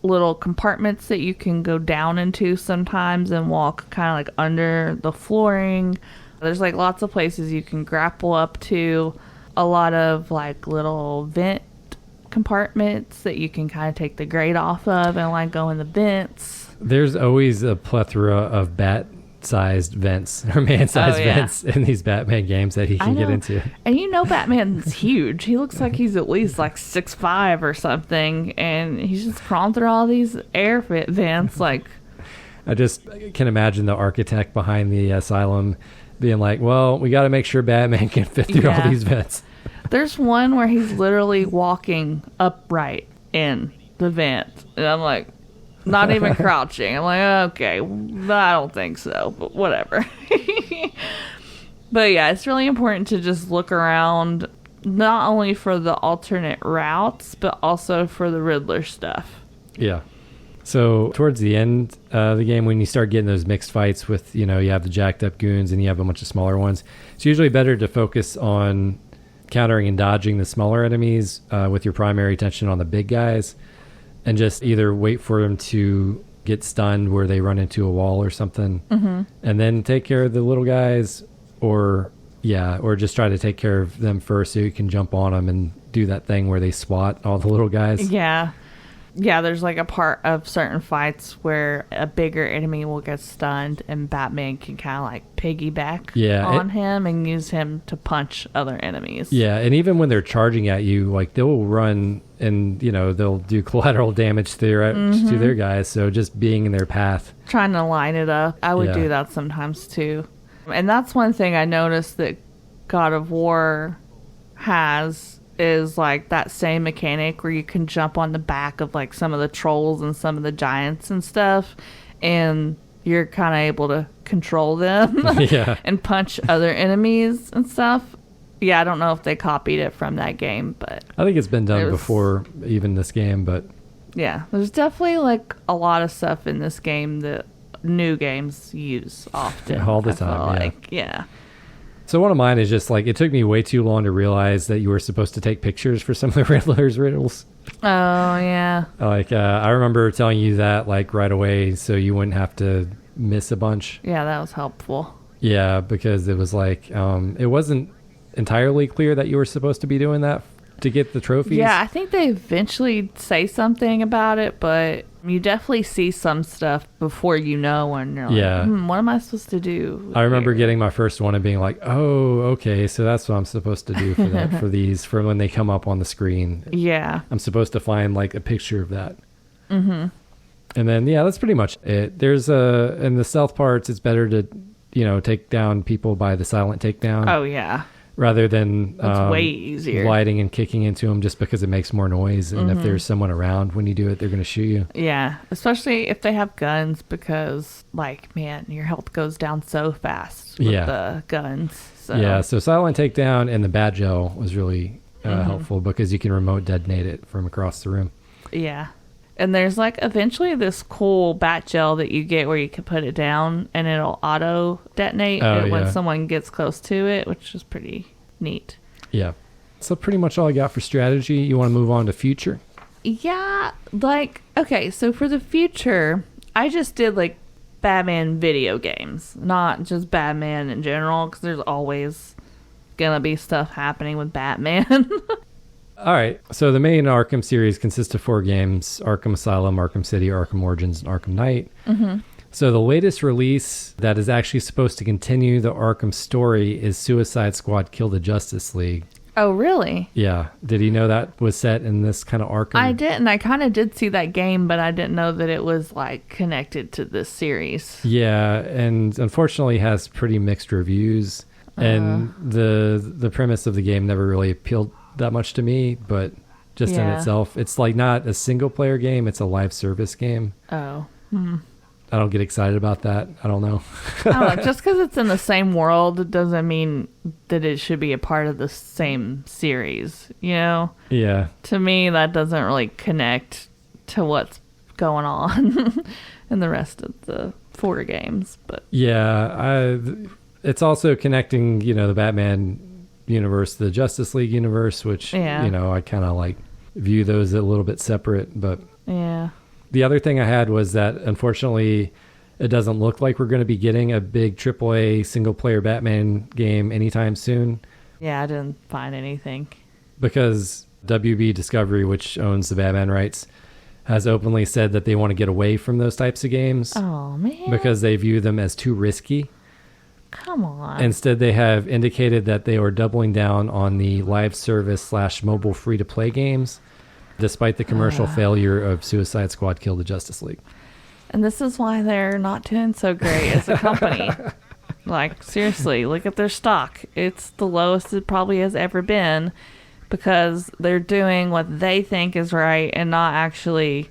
little compartments that you can go down into sometimes and walk kind of like under the flooring. There's like lots of places you can grapple up to. A lot of like little vent compartments that you can kind of take the grate off of and like go in the vents. There's always a plethora of bat-sized vents or man-sized vents in these Batman games that he can get into. And you know Batman's huge. He looks like he's at least like 6'5" or something, and he's just crawling through all these air vents like I just can imagine the architect behind the asylum being like, well, we got to make sure Batman can fit through all these vents. There's one where he's literally walking upright in the vent. And I'm like, not even crouching. I'm like, okay, I don't think so, but whatever. But yeah, it's really important to just look around, not only for the alternate routes, but also for the Riddler stuff. Yeah. So towards the end of the game, when you start getting those mixed fights with, you have the jacked up goons and you have a bunch of smaller ones, it's usually better to focus on countering and dodging the smaller enemies with your primary attention on the big guys, and just either wait for them to get stunned where they run into a wall or something, and then take care of the little guys, or just try to take care of them first so you can jump on them and do that thing where they swat all the little guys. Yeah, there's like a part of certain fights where a bigger enemy will get stunned and Batman can kind of like piggyback on him and use him to punch other enemies. Yeah, and even when they're charging at you, like they'll run and, they'll do collateral damage to their guys. So just being in their path. Trying to line it up. I would do that sometimes too. And that's one thing I noticed that God of War has, is like that same mechanic where you can jump on the back of like some of the trolls and some of the giants and stuff, and you're kind of able to control them and punch other enemies and stuff. Yeah, I don't know if they copied it from that game, but I think it's been done before even this game. But yeah, there's definitely like a lot of stuff in this game that new games use often all the time. Yeah. So one of mine is just like, it took me way too long to realize that you were supposed to take pictures for some of the Riddler's riddles. Oh, yeah. Like, I remember telling you that like right away so you wouldn't have to miss a bunch. Yeah, that was helpful. Yeah, because it was like, it wasn't entirely clear that you were supposed to be doing that to get the trophies. Yeah, I think they eventually say something about it, but you definitely see some stuff before and you're like, what am I supposed to do? I remember getting my first one and being like, oh, okay, so that's what I'm supposed to do for that, for these, for when they come up on the screen. Yeah. I'm supposed to find like a picture of that. Mm-hmm. And then, that's pretty much it. There's in the stealth parts, it's better to, take down people by the silent takedown. Oh, yeah. Rather than way easier gliding and kicking into them just because it makes more noise. And if there's someone around when you do it, they're going to shoot you. Yeah, especially if they have guns, because, like, man, your health goes down so fast with the guns. So. Yeah, so silent takedown and the bat gel was really helpful because you can remote detonate it from across the room. Yeah. And there's like eventually this cool bat gel that you get where you can put it down and it'll auto detonate when someone gets close to it, which is pretty neat. Yeah. So pretty much all I got for strategy. You want to move on to future? Yeah. Like, okay, so for the future, I just did like Batman video games, not just Batman in general, because there's always going to be stuff happening with Batman. All right, so the main Arkham series consists of 4 games: Arkham Asylum, Arkham City, Arkham Origins, and Arkham Knight. Mm-hmm. So the latest release that is actually supposed to continue the Arkham story is Suicide Squad Kill the Justice League. Oh, really? Yeah. Did you know that was set in this kind of Arkham? I didn't. I kind of did see that game, but I didn't know that it was like connected to this series. Yeah, and unfortunately has pretty mixed reviews. And the premise of the game never really appealed that much to me, but just in itself, it's like not a single player game, it's a live service game. Oh. I don't get excited about that. I don't know. Just because it's in the same world doesn't mean that it should be a part of the same series, you know? Yeah. To me, that doesn't really connect to what's going on in the rest of the 4 games. But yeah, it's also connecting, the Batman universe, the Justice League universe, which I kind of like view those a little bit separate. But the other thing I had was that unfortunately it doesn't look like we're going to be getting a big AAA single player Batman game anytime soon. I didn't find anything, because WB Discovery, which owns the Batman rights, has openly said that they want to get away from those types of games. Oh man, because they view them as too risky. Come on. Instead, they have indicated that they are doubling down on the live service / mobile free-to-play games, despite the commercial failure of Suicide Squad Kill the Justice League. And this is why they're not doing so great as a company. Like, seriously, look at their stock. It's the lowest it probably has ever been because they're doing what they think is right and not actually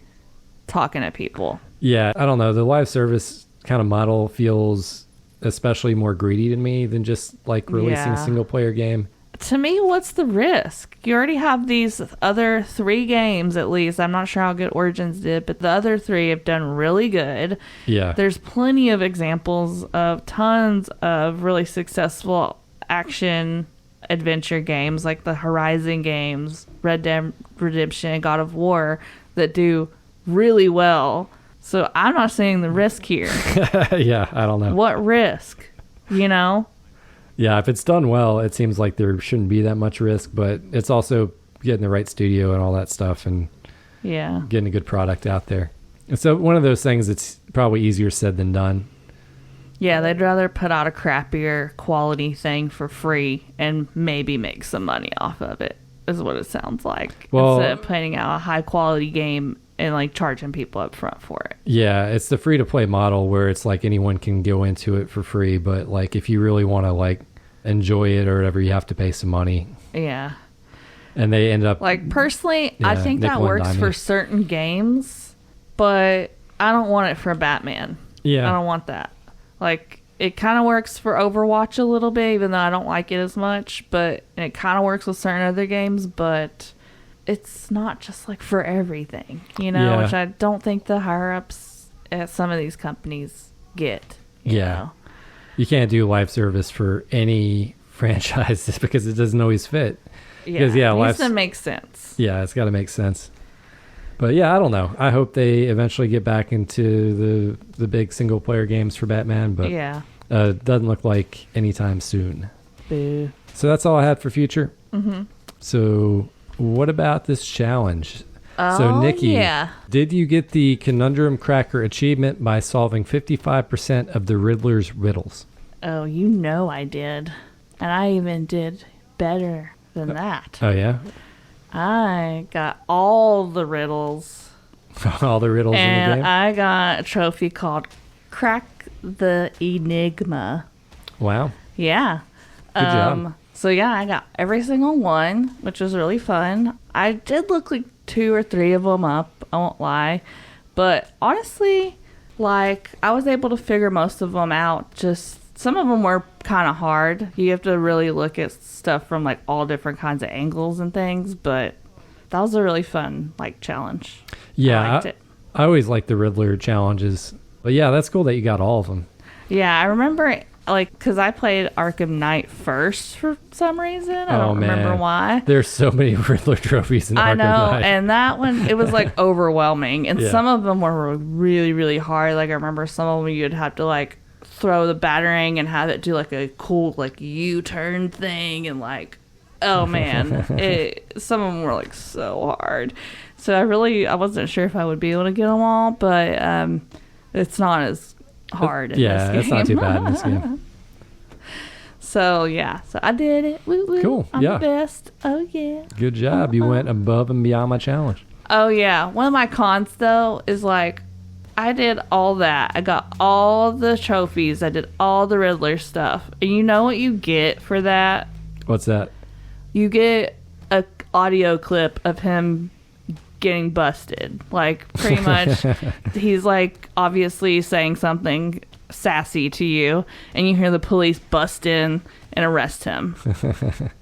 talking to people. Yeah, I don't know. The live service kind of model feels especially more greedy to me than just like releasing a single player game. To me, what's the risk? You already have these other 3 games, at least. I'm not sure how good Origins did, but the other 3 have done really good. Yeah. There's plenty of examples of tons of really successful action adventure games like the Horizon games, Red Dead Redemption, God of War that do really well. So I'm not seeing the risk here. Yeah, I don't know. What risk? You know? Yeah, if it's done well, it seems like there shouldn't be that much risk, but it's also getting the right studio and all that stuff and getting a good product out there. And so one of those things that's probably easier said than done. Yeah, they'd rather put out a crappier quality thing for free and maybe make some money off of it, is what it sounds like. Well, instead of putting out a high quality game and like charging people up front for it. Yeah, it's the free to play model where it's like anyone can go into it for free, but like if you really want to like enjoy it or whatever, you have to pay some money. Yeah. And they end up like, personally, I think that works for certain games, but I don't want it for Batman. Yeah. I don't want that. Like, it kind of works for Overwatch a little bit, even though I don't like it as much, but it kind of works with certain other games, but it's not just like for everything, you know, which I don't think the higher ups at some of these companies get. You know? You can't do live service for any franchise just because it doesn't always fit. Because, it needs to make sense. Yeah, it's got to make sense. But yeah, I don't know. I hope they eventually get back into the big single player games for Batman, but it doesn't look like anytime soon. Boo. So that's all I had for future. Mm-hmm. So what about this challenge? So Nikki, did you get the Conundrum Cracker achievement by solving 55% of the Riddler's riddles? Oh, you know I did. And I even did better than that. Oh, yeah? I got all the riddles. All the riddles in the game? And I got a trophy called Crack the Enigma. Wow. Yeah. Good job. So, yeah, I got every single one, which was really fun. I did look like 2 or 3 of them up, I won't lie. But honestly, like, I was able to figure most of them out. Just some of them were kind of hard. You have to really look at stuff from, like, all different kinds of angles and things. But that was a really fun, like, challenge. Yeah, I liked it. I always like the Riddler challenges. But, yeah, that's cool that you got all of them. Yeah, I remember, like, because I played Arkham Knight first for some reason. I don't remember why. There's so many Riddler trophies in Arkham Knight. I know, and that one, it was, like, overwhelming. And some of them were really, really hard. Like, I remember some of them you'd have to, like, throw the battering and have it do, like, a cool, like, U-turn thing. And, like, oh, man. Some of them were, like, so hard. So I wasn't sure if I would be able to get them all, but it's not as hard in this game. It's not too bad in this game. So I did it. Woo, woo. Cool. I'm the best. Oh, yeah. Good job. You went above and beyond my challenge. Oh, yeah. One of my cons, though, is like, I did all that. I got all the trophies. I did all the Riddler stuff. And you know what you get for that? What's that? You get a audio clip of him getting busted. Like, pretty much, he's, like, obviously saying something sassy to you, and you hear the police bust in and arrest him.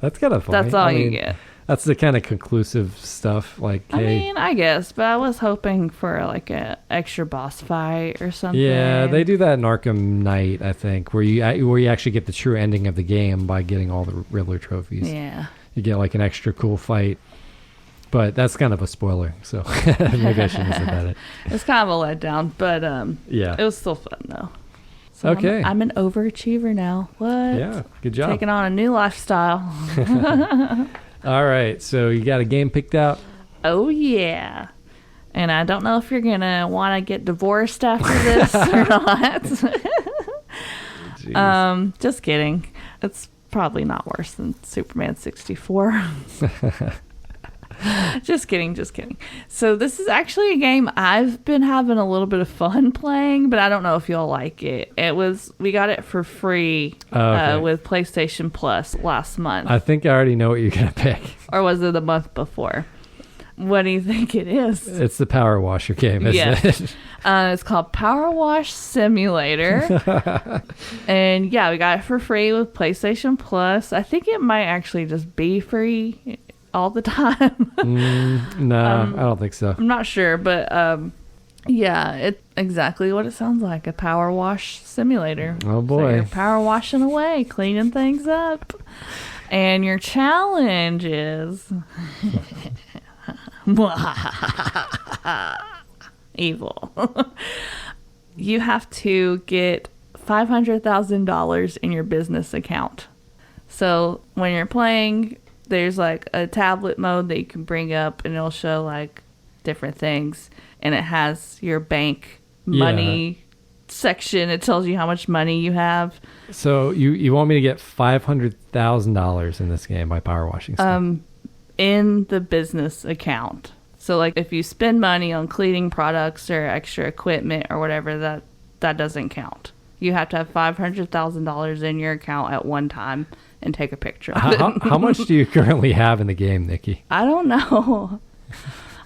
That's kind of funny. That's all you get. That's the kind of conclusive stuff. Like, I mean, I guess, but I was hoping for like a extra boss fight or something. Yeah, they do that in Arkham Knight, I think, where you actually get the true ending of the game by getting all the Riddler trophies. Yeah, you get like an extra cool fight. But that's kind of a spoiler, so maybe I shouldn't have said that. It's kind of a letdown, but it was still fun though. So okay, I'm an overachiever now. What? Yeah, good job. Taking on a new lifestyle. All right, so you got a game picked out? Oh yeah, and I don't know if you're gonna want to get divorced after this or not. Just kidding. It's probably not worse than Superman 64. Just kidding. So this is actually a game I've been having a little bit of fun playing, but I don't know if you'll like it. We got it for free with PlayStation Plus last month. I think I already know what you're going to pick. Or was it the month before? What do you think it is? It's the Power Washer game, isn't it? It's called Power Wash Simulator. And yeah, we got it for free with PlayStation Plus. I think it might actually just be free all the time. No, I don't think so. I'm not sure, but yeah, it's exactly what it sounds like, a power wash simulator. Oh boy. So you're power washing away, cleaning things up. And your challenge is evil. You have to get $500,000 in your business account. So when you're playing, there's like a tablet mode that you can bring up and it'll show like different things, and it has your bank money section. It tells you how much money you have. So you want me to get $500,000 in this game by power washing stuff? In the business account. So like if you spend money on cleaning products or extra equipment or whatever, that doesn't count. You have to have $500,000 in your account at one time and take a picture of it. How much do you currently have in the game, Nikki? I don't know.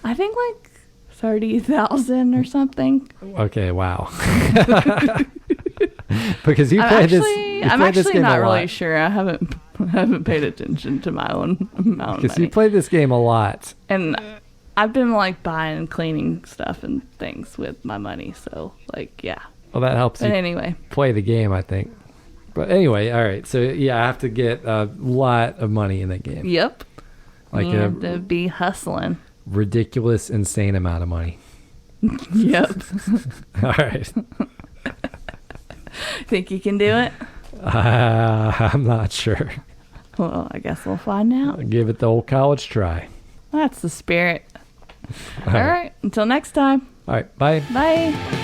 I think like 30,000 or something. Okay, wow. Because you I'm played actually, this. I'm played this actually game not a lot. really sure. I haven't paid attention to my own amount of Because money. you played this game a lot. And I've been like buying and cleaning stuff and things with my money. So like, yeah. Well, that helps But you anyway. play the game, I think. But anyway, all right. So yeah, I have to get a lot of money in that game. Yep. Like You have to be hustling. ridiculous, insane amount of money. Yep. All right. Think you can do it? I'm not sure. Well, I guess we'll find out. I'll give it the old college try. That's the spirit. All right. Until next time. All right. Bye. Bye.